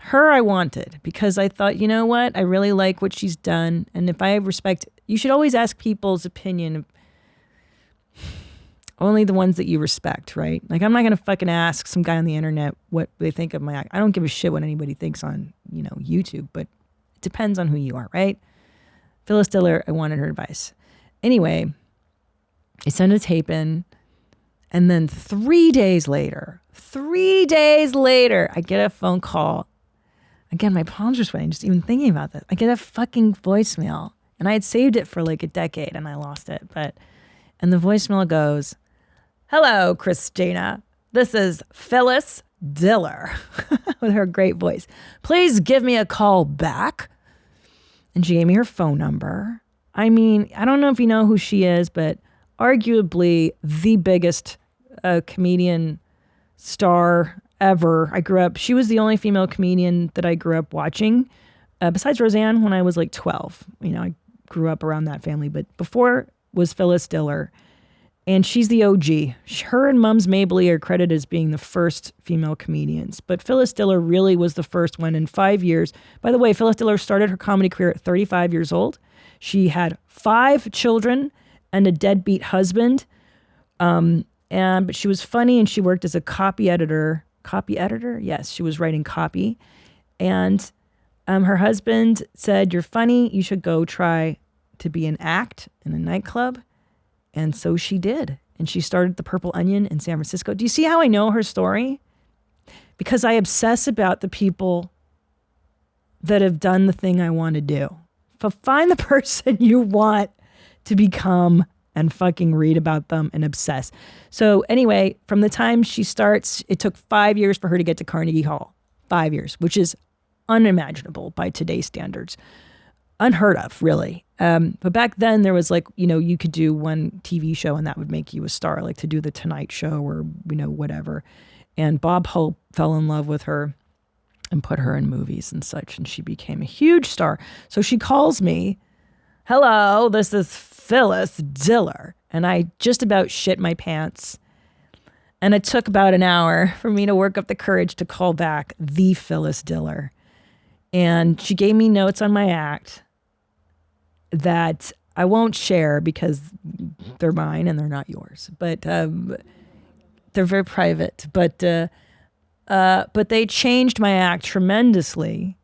Speaker 4: her I wanted because I thought, you know what? I really like what she's done. And if I respect, you should always ask people's opinion, only the ones that you respect, right? Like, I'm not going to fucking ask some guy on the internet what they think of my act. I don't give a shit what anybody thinks on, YouTube, but it depends on who you are, right? Phyllis Stiller, I wanted her advice. Anyway, I sent a tape in, and then 3 days later, I get a phone call. Again, my palms are sweating just even thinking about this. I get a fucking voicemail, and I had saved it for like a decade, and I lost it. And the voicemail goes, "Hello, Christina. This is Phyllis Stiller with her great voice. Please give me a call back. And she gave me her phone number. I mean, I don't know if you know who she is, but arguably the biggest comedian star ever. She was the only female comedian that I grew up watching, besides Roseanne when I was like 12. You know, I grew up around that family, but before was Phyllis Stiller. And she's the OG. Her and Mums Mabley are credited as being the first female comedians. But Phyllis Stiller really was the first one in 5 years. By the way, Phyllis Stiller started her comedy career at 35 years old. She had 5 children and a deadbeat husband. But she was funny and she worked as a copy editor. Copy editor? Yes, she was writing copy. And her husband said, "You're funny. You should go try to be an act in a nightclub." And so she did. And she started the Purple Onion in San Francisco. Do you see how I know her story? Because I obsess about the people that have done the thing I want to do. Find the person you want to become and fucking read about them and obsess. So anyway, from the time she starts, it took 5 years for her to get to Carnegie Hall. 5 years, which is unimaginable by today's standards. Unheard of, really. But back then there was like, you know, you could do one TV show and that would make you a star, like to do the Tonight Show or, you know, whatever. And Bob Hope fell in love with her and put her in movies and such. And she became a huge star. So she calls me, "Hello, this is Phyllis Stiller." And I just about shit my pants. And it took about an hour for me to work up the courage to call back the Phyllis Stiller. And she gave me notes on my act that I won't share because they're mine and they're not yours. But they're very private. But they changed my act tremendously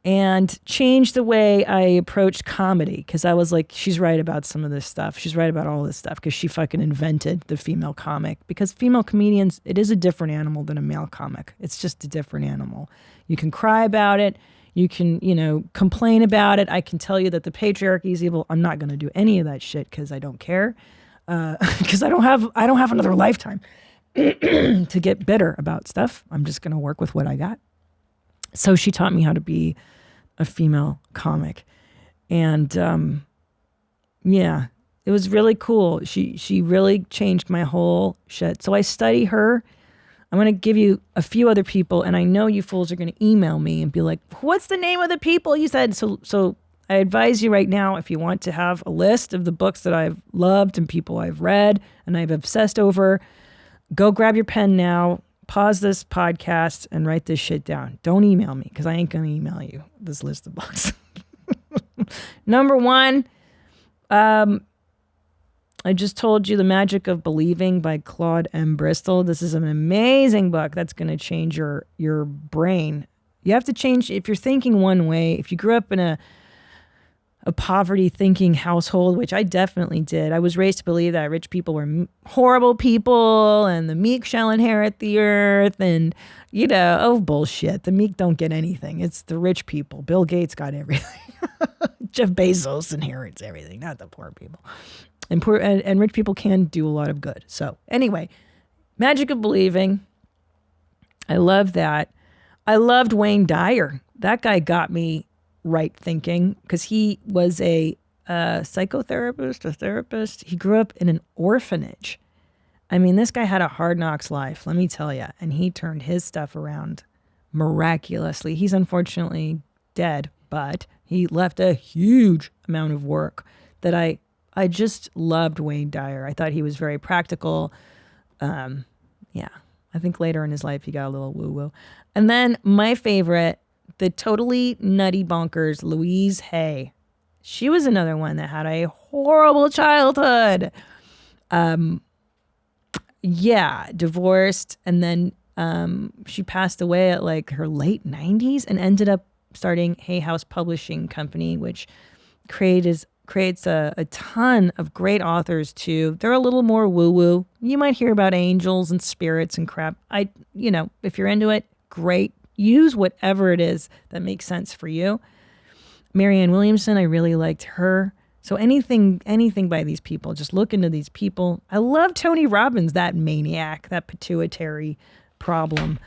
Speaker 4: and changed the way I approached comedy. Because I was like, she's right about some of this stuff. She's right about all this stuff because she fucking invented the female comic. Because female comedians, it is a different animal than a male comic. It's just a different animal. You can cry about it. You can, you know, complain about it. I can tell you that the patriarchy is evil. I'm not going to do any of that shit because I don't care. Because I don't have another lifetime to get bitter about stuff. I'm just going to work with what I got. So she taught me how to be a female comic. And yeah, it was really cool. She really changed my whole shit. So I study her. I'm going to give you a few other people, and I know you fools are going to email me and be like, "What's the name of the people you said?" So I advise you right now, if you want to have a list of the books that I've loved and people I've read and I've obsessed over, go grab your pen now, pause this podcast, and write this shit down. Don't email me because I ain't going to email you this list of books. Number 1, I just told you The Magic of Believing by Claude M. Bristol. This is an amazing book that's going to change your brain. You have to change, if you're thinking one way, if you grew up in a poverty-thinking household, which I definitely did. I was raised to believe that rich people were horrible people and the meek shall inherit the earth and, you know, oh, bullshit. The meek don't get anything. It's the rich people. Bill Gates got everything. Jeff Bezos inherits everything, not the poor people. And rich people can do a lot of good. So anyway, Magic of Believing. I love that. I loved Wayne Dyer. That guy got me right thinking because he was a psychotherapist, a therapist. He grew up in an orphanage. I mean, this guy had a hard knocks life, let me tell you. And he turned his stuff around miraculously. He's unfortunately dead, but he left a huge amount of work that I just loved Wayne Dyer. I thought he was very practical. Yeah, I think later in his life he got a little woo-woo. And then my favorite, the totally nutty bonkers Louise Hay. She was another one that had a horrible childhood. Yeah, divorced. And then she passed away at like her late 90s and ended up starting Hay House Publishing Company, which creates a ton of great authors too. They're a little more woo-woo. You might hear about angels and spirits and crap. If you're into it, great. Use whatever it is that makes sense for you. Marianne Williamson, I really liked her. So anything by these people, just look into these people. I love Tony Robbins, that maniac, that pituitary problem.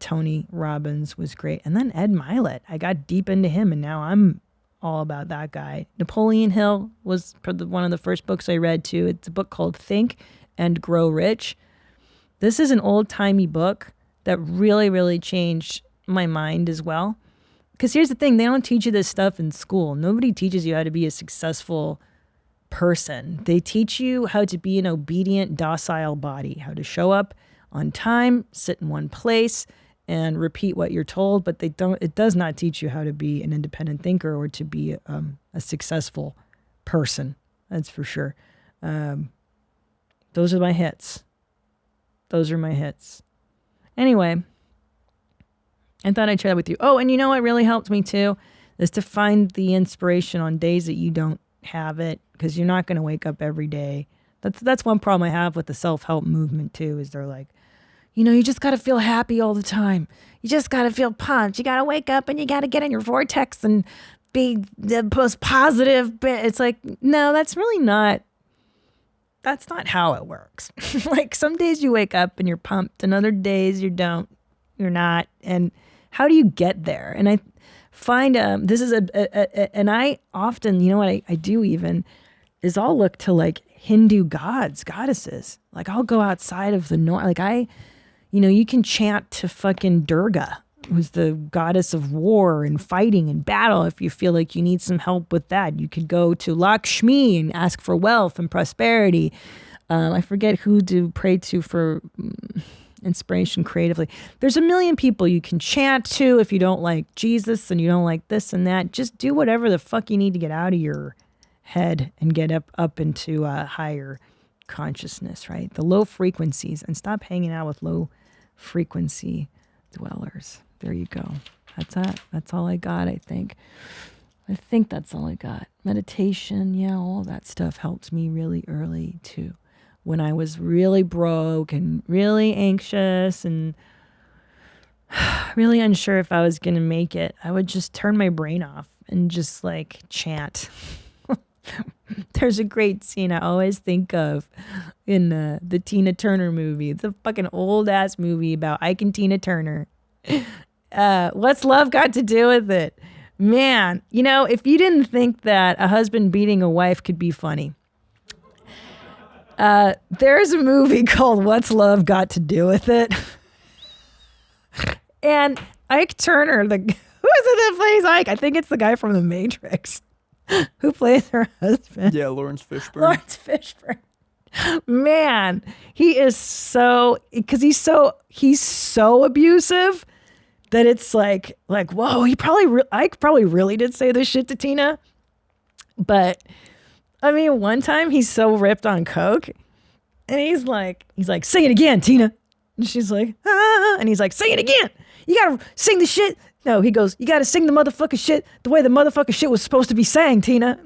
Speaker 4: Tony Robbins was great. And then Ed Milet. I got deep into him, and now I'm all about that guy. Napoleon Hill was one of the first books I read, too. It's a book called Think and Grow Rich. This is an old-timey book that really, really changed my mind as well. Because here's the thing, they don't teach you this stuff in school. Nobody teaches you how to be a successful person. They teach you how to be an obedient, docile body, how to show up on time, sit in one place, and repeat what you're told. But it does not teach you how to be an independent thinker or to be a successful person. That's for sure. Those are my hits. Anyway, I thought I'd share that with you. Oh, and you know what really helped me too? Is to find the inspiration on days that you don't have it, because you're not going to wake up every day. That's one problem I have with the self-help movement too, is they're like, you just got to feel happy all the time. You just got to feel pumped. You got to wake up and you got to get in your vortex and be the most positive. It's like, no, that's not how it works. Like some days you wake up and you're pumped and other days you're not. And how do you get there? And I find, this is and I often, you know what I do even, is I'll look to like Hindu goddesses. Like I'll go outside of the norm. Like you can chant to fucking Durga, who's the goddess of war and fighting and battle. If you feel like you need some help with that, you could go to Lakshmi and ask for wealth and prosperity. I forget who to pray to for inspiration creatively. There's a million people you can chant to if you don't like Jesus and you don't like this and that. Just do whatever the fuck you need to get out of your head and get up into a higher consciousness, right? The low frequencies, and stop hanging out with low frequency dwellers. There you go. That's it. That's all I got, I think. That's all I got. Meditation, yeah, all that stuff helped me really early too. When I was really broke and really anxious and really unsure if I was going to make it, I would just turn my brain off and just like chant. There's a great scene I always think of in the Tina Turner movie, the fucking old ass movie about Ike and Tina Turner. What's love got to do with it? Man, if you didn't think that a husband beating a wife could be funny, there's a movie called What's Love Got to Do with It? And Ike Turner, who is it that plays Ike? I think it's the guy from The Matrix. Who plays her husband?
Speaker 1: Yeah, Lawrence Fishburne. Man, he is because he's so abusive that it's like, whoa, Ike probably really did say this shit to Tina. But I mean, one time he's so ripped on coke and he's like, say it again, Tina. And she's like, ah, and he's like, say it again. You gotta sing the shit. No, he goes, you got to sing the motherfucking shit the way the motherfucking shit was supposed to be sang, Tina.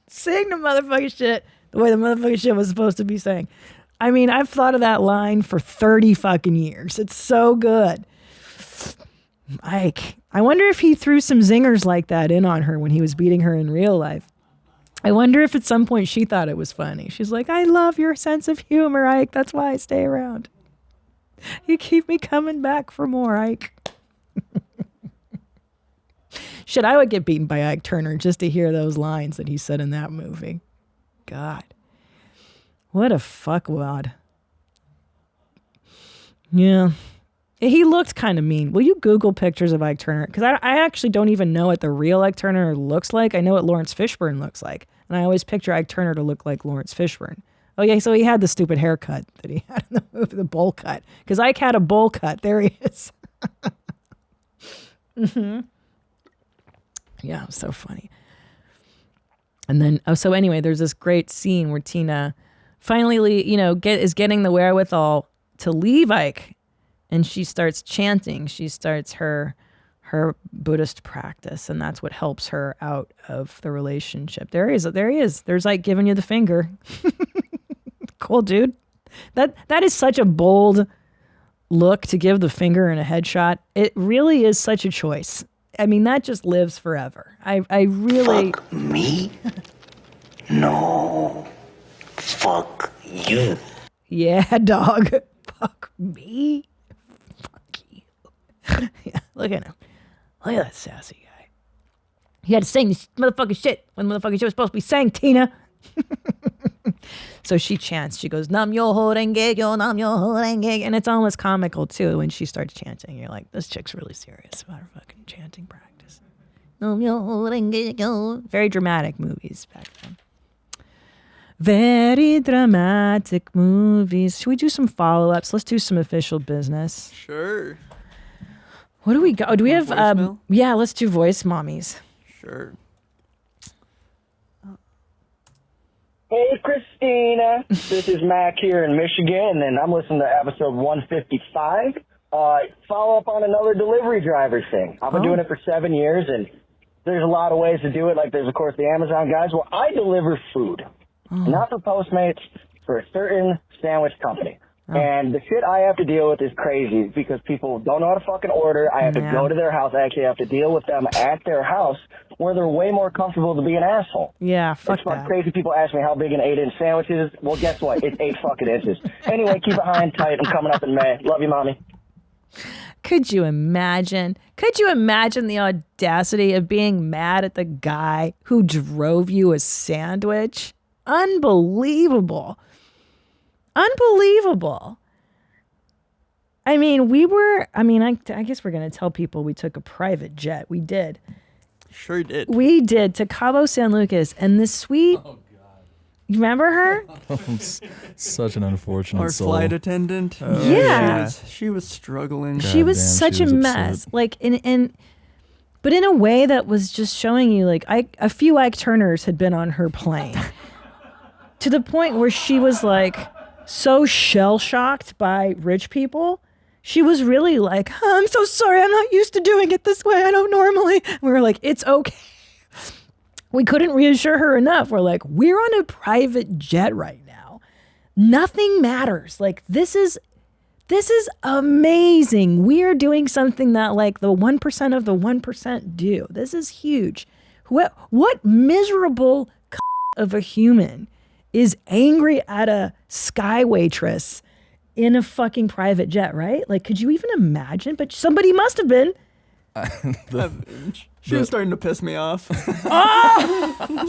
Speaker 1: Sing the motherfucking shit the way the motherfucking shit was supposed to be sang. I mean, I've thought of that line for 30 fucking years. It's so good. Ike. I wonder if he threw some zingers like that in on her when he was beating her in real life. I wonder if at some point she thought it was funny. She's like, I love your sense of humor, Ike. That's why I stay around. You keep me coming back for more, Ike. Shit, I would get beaten by Ike Turner just to hear those lines that he said in that movie. God. What a fuckwad. Yeah. He looked kind of mean. Will you Google pictures of Ike Turner? Because I actually don't even know what the real Ike Turner looks like. I know what Lawrence Fishburne looks like. And I always picture Ike Turner to look like Lawrence Fishburne. Oh, yeah, so he had the stupid haircut that he had in the movie, the bowl cut. Because Ike had a bowl cut. There he is. Mm-hmm. Yeah, so funny. And then, so anyway, there's this great scene where Tina finally, is getting the wherewithal to leave Ike. And she starts chanting. She starts her Buddhist practice, and that's what helps her out of the relationship. There he is. There's Ike giving you the finger. Cool, dude. That is such a bold look to give the finger in a headshot. It really is such a choice. I mean, that just lives forever. I really...
Speaker 11: Fuck me? No. Fuck you.
Speaker 4: Yeah, dog.
Speaker 1: Fuck me? Fuck you. Yeah, look at him. Look at that sassy guy. He had to sing this motherfucking shit when the motherfucking shit was supposed to be sang, Tina. So she chants. She goes, Nam yo ho renge yo, nam yo ho renge. And it's almost comical, too, when she starts chanting. You're like, this chick's really serious about her fucking chanting practice. Nam yo ho renge yo. Very dramatic movies back then. Very dramatic movies. Should we do some follow-ups? Let's do some official business.
Speaker 12: Sure.
Speaker 1: What do we go? Oh, do we have?
Speaker 12: Voicemail?
Speaker 1: Yeah, let's do voice mommies.
Speaker 12: Sure.
Speaker 13: Hey, Christina. This is Mac here in Michigan, and I'm listening to episode 155. Follow up on another delivery driver thing. I've been doing it for 7 years, and there's a lot of ways to do it. Like there's, of course, the Amazon guys. Well, I deliver food. Not for Postmates, for a certain sandwich company. And the shit I have to deal with is crazy because people don't know how to fucking order. I have to go to their house. I actually have to deal with them at their house where they're way more comfortable to be an asshole.
Speaker 1: Yeah, fuck
Speaker 13: it's
Speaker 1: that.
Speaker 13: Crazy people ask me how big an 8-inch sandwich is. Well, guess what? It's 8 fucking inches. Anyway, keep it high and tight. I'm coming up in May. Love you, Mommy.
Speaker 1: Could you imagine? Could you imagine the audacity of being mad at the guy who drove you a sandwich? Unbelievable. Unbelievable. I mean, I guess we're going to tell people we took a private jet. We did.
Speaker 12: Sure did.
Speaker 1: We did to Cabo San Lucas. And this sweet, you remember her?
Speaker 6: Such an unfortunate
Speaker 12: Our
Speaker 6: soul.
Speaker 12: flight attendant.
Speaker 1: Yeah.
Speaker 12: She was struggling.
Speaker 1: She was such a mess. Like, but in a way that was just showing you, like, a few Ike Turners had been on her plane. To the point where she was like so shell-shocked by rich people. She was really like, oh, I'm so sorry. I'm not used to doing it this way. I don't normally. We were like, it's okay. We couldn't reassure her enough. We're like, we're on a private jet right now. Nothing matters. Like, this is amazing. We are doing something that like the 1% of the 1% do. This is huge. What miserable of a human is angry at a sky waitress in a fucking private jet, right? Like, could you even imagine? But somebody must have been.
Speaker 12: She was starting to piss me off.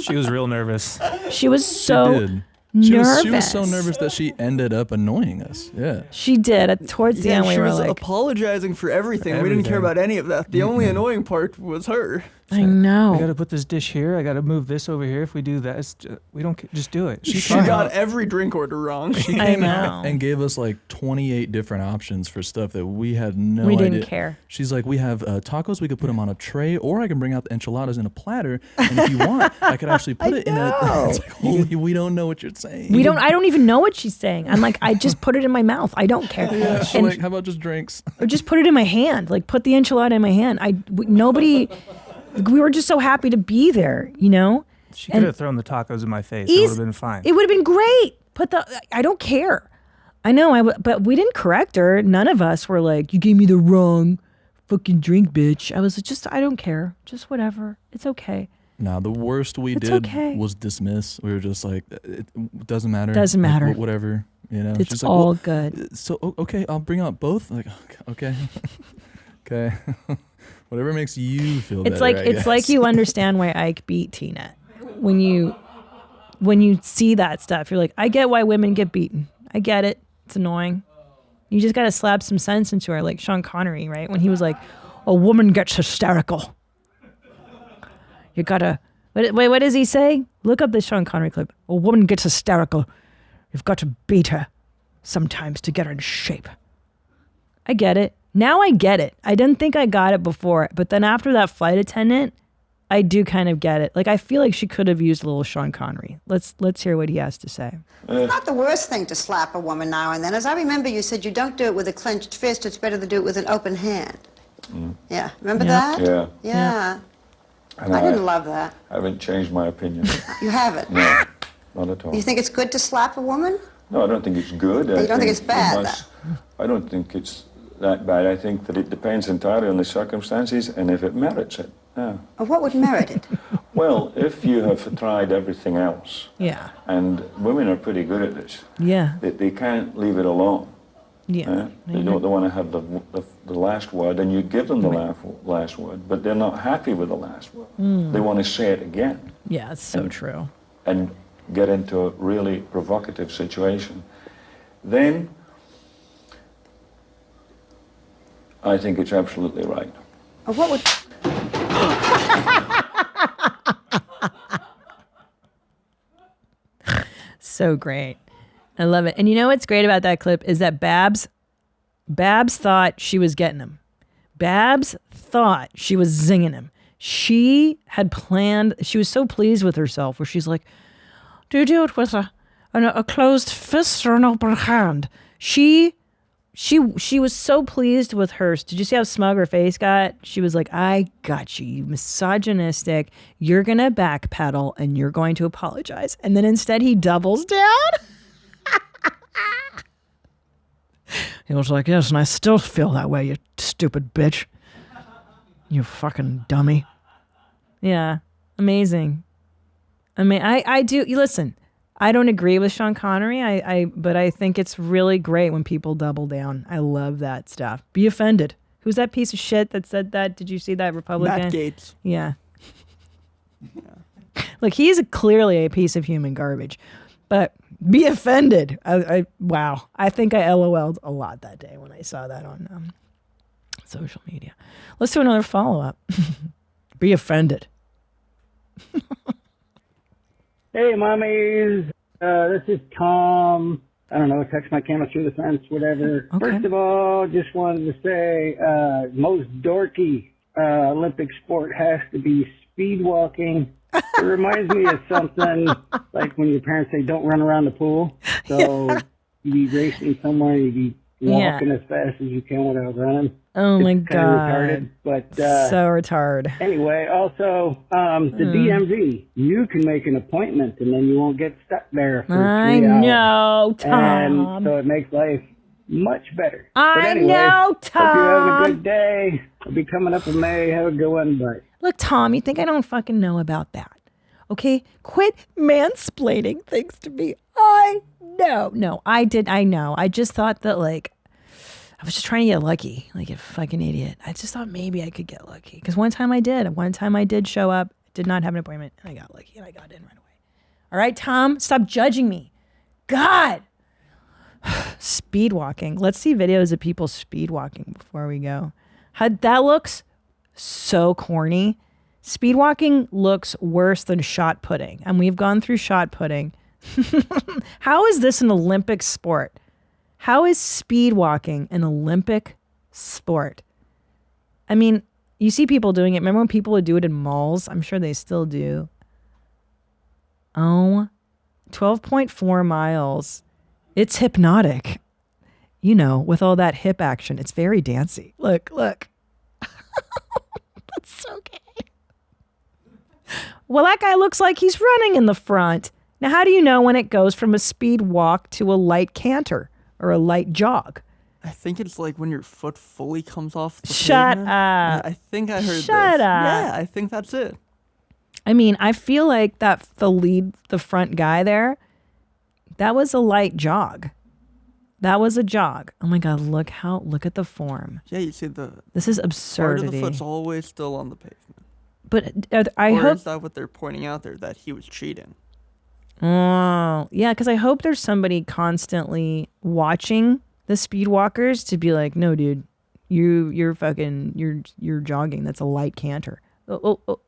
Speaker 8: She was real nervous.
Speaker 1: She was so nervous.
Speaker 6: She was so nervous that she ended up annoying us. Yeah.
Speaker 1: She did. Towards the end, we
Speaker 12: she
Speaker 1: were
Speaker 12: was
Speaker 1: like,
Speaker 12: apologizing for everything. We didn't care about any of that. The only annoying part was her.
Speaker 1: I know.
Speaker 8: I got to put this dish here. I got to move this over here. If we do that, we don't just do it.
Speaker 12: She got every drink order wrong.
Speaker 6: She came out and gave us like 28 different options for stuff that we had no idea.
Speaker 1: We didn't care.
Speaker 6: She's like, we have tacos. We could put them on a tray, or I can bring out the enchiladas in a platter. And if you want, I could actually put it in a. It's like, holy, we don't know what you're saying.
Speaker 1: I don't even know what she's saying. I'm like, I just put it in my mouth. I don't care.
Speaker 6: Yeah, she's like, how about just drinks?
Speaker 1: Or just put it in my hand. Like, put the enchilada in my hand. Nobody. We were just so happy to be there, you know?
Speaker 8: She could have thrown the tacos in my face. It would have been fine.
Speaker 1: It would have been great. I don't care. I know, but we didn't correct her. None of us were like, you gave me the wrong fucking drink, bitch. I was just, I don't care. Just whatever. It's okay.
Speaker 6: No, the worst we did was dismiss. We were just like, it doesn't matter.
Speaker 1: Doesn't matter.
Speaker 6: Like, whatever, you know?
Speaker 1: It's
Speaker 6: She's like,
Speaker 1: all good.
Speaker 6: So, okay, I'll bring out both. Like, okay. Okay. Whatever makes you feel better.
Speaker 1: It's like you understand why Ike beat Tina. When you see that stuff, you're like, I get why women get beaten. I get it. It's annoying. You just got to slap some sense into her, like Sean Connery, right? When he was like, a woman gets hysterical. You gotta, wait, what does he say? Look up the Sean Connery clip. A woman gets hysterical. You've got to beat her sometimes to get her in shape. I get it. Now I get it. I didn't think I got it before, but then after that flight attendant, I do kind of get it. Like, I feel like she could have used a little Sean Connery. Let's hear what he has to say.
Speaker 14: It's not the worst thing to slap a woman now and then. As I remember, you said you don't do it with a clenched fist. It's better to do it with an open hand. Yeah. Remember that?
Speaker 15: Yeah.
Speaker 14: Yeah.
Speaker 15: And
Speaker 14: I didn't love that.
Speaker 15: I haven't changed my opinion.
Speaker 14: You haven't?
Speaker 15: No, not at all.
Speaker 14: You think it's good to slap a woman?
Speaker 15: No, I don't think it's good.
Speaker 14: You don't think it's bad,
Speaker 15: I don't think it's that bad. I think that it depends entirely on the circumstances and if it merits it. Yeah.
Speaker 14: What would merit it?
Speaker 15: Well, if you have tried everything else,
Speaker 1: yeah,
Speaker 15: and women are pretty good at this,
Speaker 1: yeah,
Speaker 15: they can't leave it alone.
Speaker 1: Yeah.
Speaker 15: They don't want to have the last word, and you give them the last word, but they're not happy with the last word. They want to say it again.
Speaker 1: Yeah, it's so true.
Speaker 15: And get into a really provocative situation. Then I think it's absolutely right.
Speaker 14: What would...
Speaker 1: So great. I love it. And you know what's great about that clip is that Babs thought she was getting him. Babs thought she was zinging him. She had planned, she was so pleased with herself where she's like, do you do it with a closed fist or an open hand? She was so pleased with hers. Did you see how smug her face got? She was like, I got you, you misogynistic. You're going to backpedal and you're going to apologize. And then instead he doubles down. He was like, yes, and I still feel that way, you stupid bitch. You fucking dummy. Yeah, amazing. I mean, I do, listen, I don't agree with Sean Connery, but I think it's really great when people double down. I love that stuff. Be offended. Who's that piece of shit that said that? Did you see that Republican?
Speaker 12: Matt Gaetz.
Speaker 1: Yeah. Look, he's clearly a piece of human garbage, but be offended. Wow. I think I LOL'd a lot that day when I saw that on social media. Let's do another follow-up. Be offended.
Speaker 16: Hey, mommies. This is Tom. I don't know, text my camera through the fence, whatever.
Speaker 1: Okay.
Speaker 16: First of all, just wanted to say, most dorky Olympic sport has to be speed walking. It reminds me of something like when your parents say don't run around the pool. So you be racing somewhere, you be walking as fast as you can without running.
Speaker 1: Oh my
Speaker 16: It's
Speaker 1: God.
Speaker 16: retarded, but
Speaker 1: So retarded.
Speaker 16: anyway, also the DMV, you can make an appointment and then you won't get stuck there for 3
Speaker 1: I
Speaker 16: hours.
Speaker 1: know, Tom.
Speaker 16: And so it makes life much better.
Speaker 1: I
Speaker 16: But anyway,
Speaker 1: know,
Speaker 16: hope you're having a
Speaker 1: Tom.
Speaker 16: good day. I'll be coming up in May. Have a good one. Bye.
Speaker 1: Look, Tom, you think I don't fucking know about that? Okay? Quit mansplaining things to me. I know. No, I did. I know. I just thought that, like, I was just trying to get lucky, like a fucking idiot. I just thought maybe I could get lucky. Because one time I did show up, did not have an appointment, and I got lucky, and I got in right away. All right, Tom, stop judging me. God. Speed walking. Let's see videos of people speed walking before we go. That looks so corny. Speed walking looks worse than shot putting. And we've gone through shot putting. How is this an Olympic sport? How is speed walking an Olympic sport? I mean, you see people doing it. Remember when people would do it in malls? I'm sure they still do. Oh, 12.4 miles. It's hypnotic. You know, with all that hip action. It's very dancey. Look. That's so gay. Well, that guy looks like he's running in the front. Now, how do you know when it goes from a speed walk to a light canter or a light jog?
Speaker 12: I think it's like when your foot fully comes off the
Speaker 1: Shut
Speaker 12: pavement.
Speaker 1: up.
Speaker 12: Yeah, I think I heard this.
Speaker 1: Shut up.
Speaker 12: Yeah, I think that's it.
Speaker 1: I mean, I feel like the front guy there, that was a light jog. That was a jog. Oh my God, look at the form.
Speaker 12: Yeah, you see
Speaker 1: This is
Speaker 12: part
Speaker 1: absurdity.
Speaker 12: of the foot's always still on the pavement.
Speaker 1: But I
Speaker 12: or
Speaker 1: hope
Speaker 12: is that what they're pointing out there, that he was cheating?
Speaker 1: Oh, yeah, because I hope there's somebody constantly watching the speed walkers to be like, no, dude, you're jogging. That's a light canter. Oh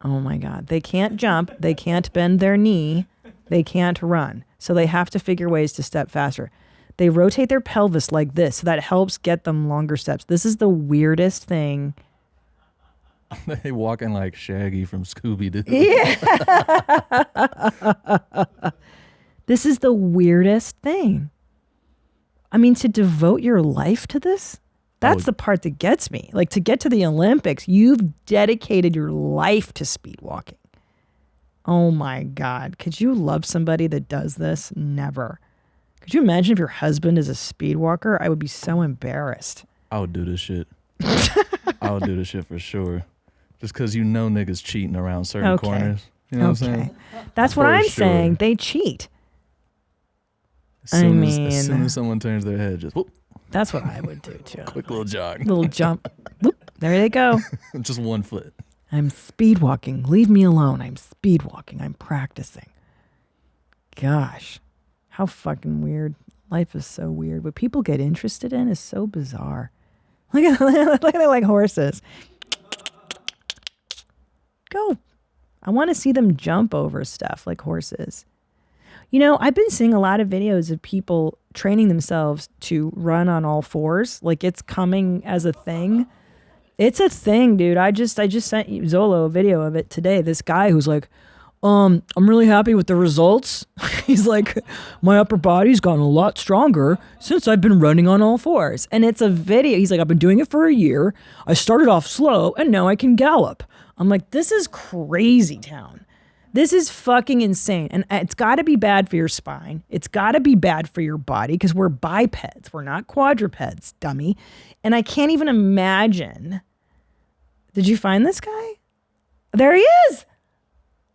Speaker 1: my God. They can't jump. They can't bend their knee. They can't run. So they have to figure ways to step faster. They rotate their pelvis like this. So that helps get them longer steps. This is the weirdest thing.
Speaker 6: They walking like Shaggy from Scooby-Doo.
Speaker 1: Yeah. This is the weirdest thing. I mean, to devote your life to this, that's the part that gets me. Like, to get to the Olympics, you've dedicated your life to speed walking. Oh my God. Could you love somebody that does this? Never. Could you imagine if your husband is a speed walker? I would be so embarrassed.
Speaker 6: I would do this shit. I would do this shit for sure. Just because niggas cheating around certain corners. You know what I'm saying?
Speaker 1: That's what I'm saying. They cheat.
Speaker 6: As soon as someone turns their head, just whoop.
Speaker 1: That's what I would do too.
Speaker 6: Quick little jog.
Speaker 1: Little jump. Whoop, there they go.
Speaker 6: Just 1 foot.
Speaker 1: I'm speed walking. Leave me alone. I'm speed walking. I'm practicing. Gosh, how fucking weird. Life is so weird. What people get interested in is so bizarre. Look at they like horses. Go. I want to see them jump over stuff like horses. You know, I've been seeing a lot of videos of people training themselves to run on all fours. Like it's coming as a thing. It's a thing, dude. I just sent Zolo a video of it today. This guy who's like, I'm really happy with the results. He's like, my upper body's gotten a lot stronger since I've been running on all fours. And it's a video. He's like, I've been doing it for a year. I started off slow and now I can gallop. I'm like, this is crazy town. This is fucking insane. And it's got to be bad for your spine. It's got to be bad for your body because we're bipeds. We're not quadrupeds, dummy. And I can't even imagine. Did you find this guy? There he is.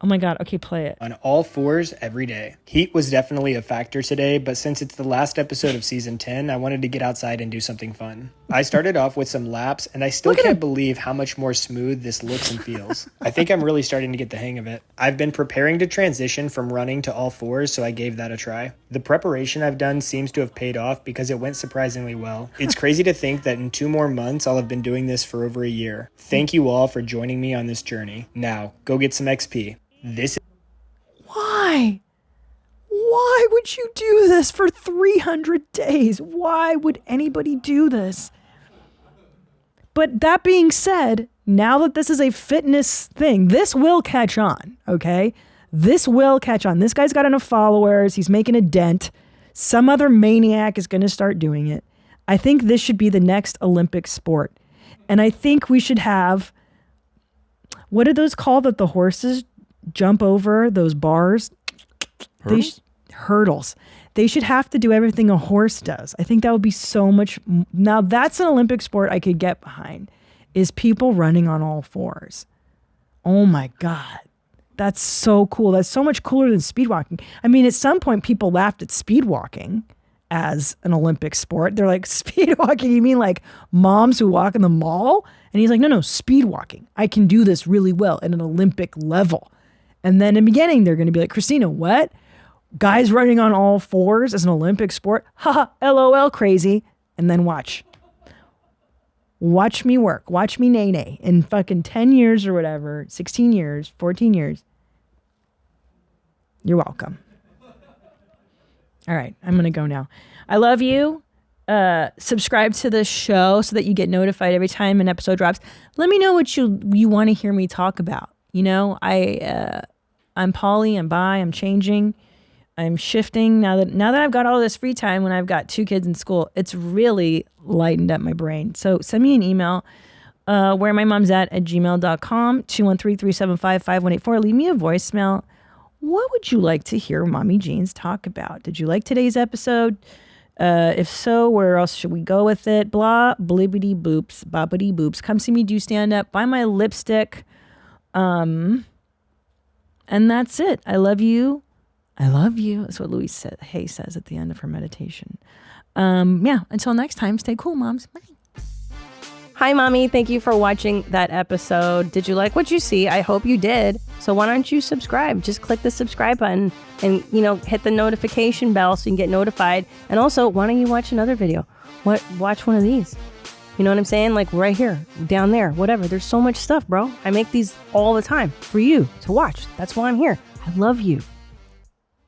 Speaker 1: Oh my God. Okay, play it.
Speaker 17: On all fours every day. Heat was definitely a factor today, but since it's the last episode of season 10, I wanted to get outside and do something fun. I started off with some laps, and I still can't believe how much more smooth this looks and feels. I think I'm really starting to get the hang of it. I've been preparing to transition from running to all fours, so I gave that a try. The preparation I've done seems to have paid off because it went surprisingly well. It's crazy to think that in 2 more months, I'll have been doing this for over a year. Thank you all for joining me on this journey. Now, go get some XP.
Speaker 1: Why? Why would you do this for 300 days? Why would anybody do this? But that being said, now that this is a fitness thing, this will catch on, okay? This will catch on. This guy's got enough followers. He's making a dent. Some other maniac is going to start doing it. I think this should be the next Olympic sport. And I think we should have, what are those called that the horses jump over, those bars? Hurdles. They should have to do everything a horse does. I think that would be so much. Now that's an Olympic sport I could get behind, is people running on all fours. Oh my God. That's so cool. That's so much cooler than speed walking. I mean, at some point people laughed at speed walking as an Olympic sport. They're like, speed walking? You mean like moms who walk in the mall? And he's like, no, speed walking. I can do this really well at an Olympic level. And then in the beginning, they're going to be like, Christina, what? Guys running on all fours as an Olympic sport? Haha, LOL, crazy. And then watch. Watch me work. Watch me nay-nay. In fucking 10 years or whatever, 16 years, 14 years. You're welcome. All right, I'm going to go now. I love you. Subscribe to the show so that you get notified every time an episode drops. Let me know what you want to hear me talk about. You know, I'm poly, I'm bi, I'm changing, I'm shifting. Now that I've got all this free time when I've got 2 kids in school, it's really lightened up my brain. So send me an email, where my mom's at gmail.com, 213-375-5184. Leave me a voicemail. What would you like to hear Mommy Jeans talk about? Did you like today's episode? If so, where else should we go with it? Blah, blibbity boops, boppity boops. Come see me do stand up. Buy my lipstick. And that's it. I love you. I love you. That's what Louise Hay says at the end of her meditation. Yeah. Until next time, stay cool, moms. Bye. Hi, Mommy. Thank you for watching that episode. Did you like what you see? I hope you did. So why don't you subscribe? Just click the subscribe button and, hit the notification bell so you can get notified. And also, why don't you watch another video? Watch one of these. You know what I'm saying? Like right here, down there, whatever. There's so much stuff, bro. I make these all the time for you to watch. That's why I'm here. I love you.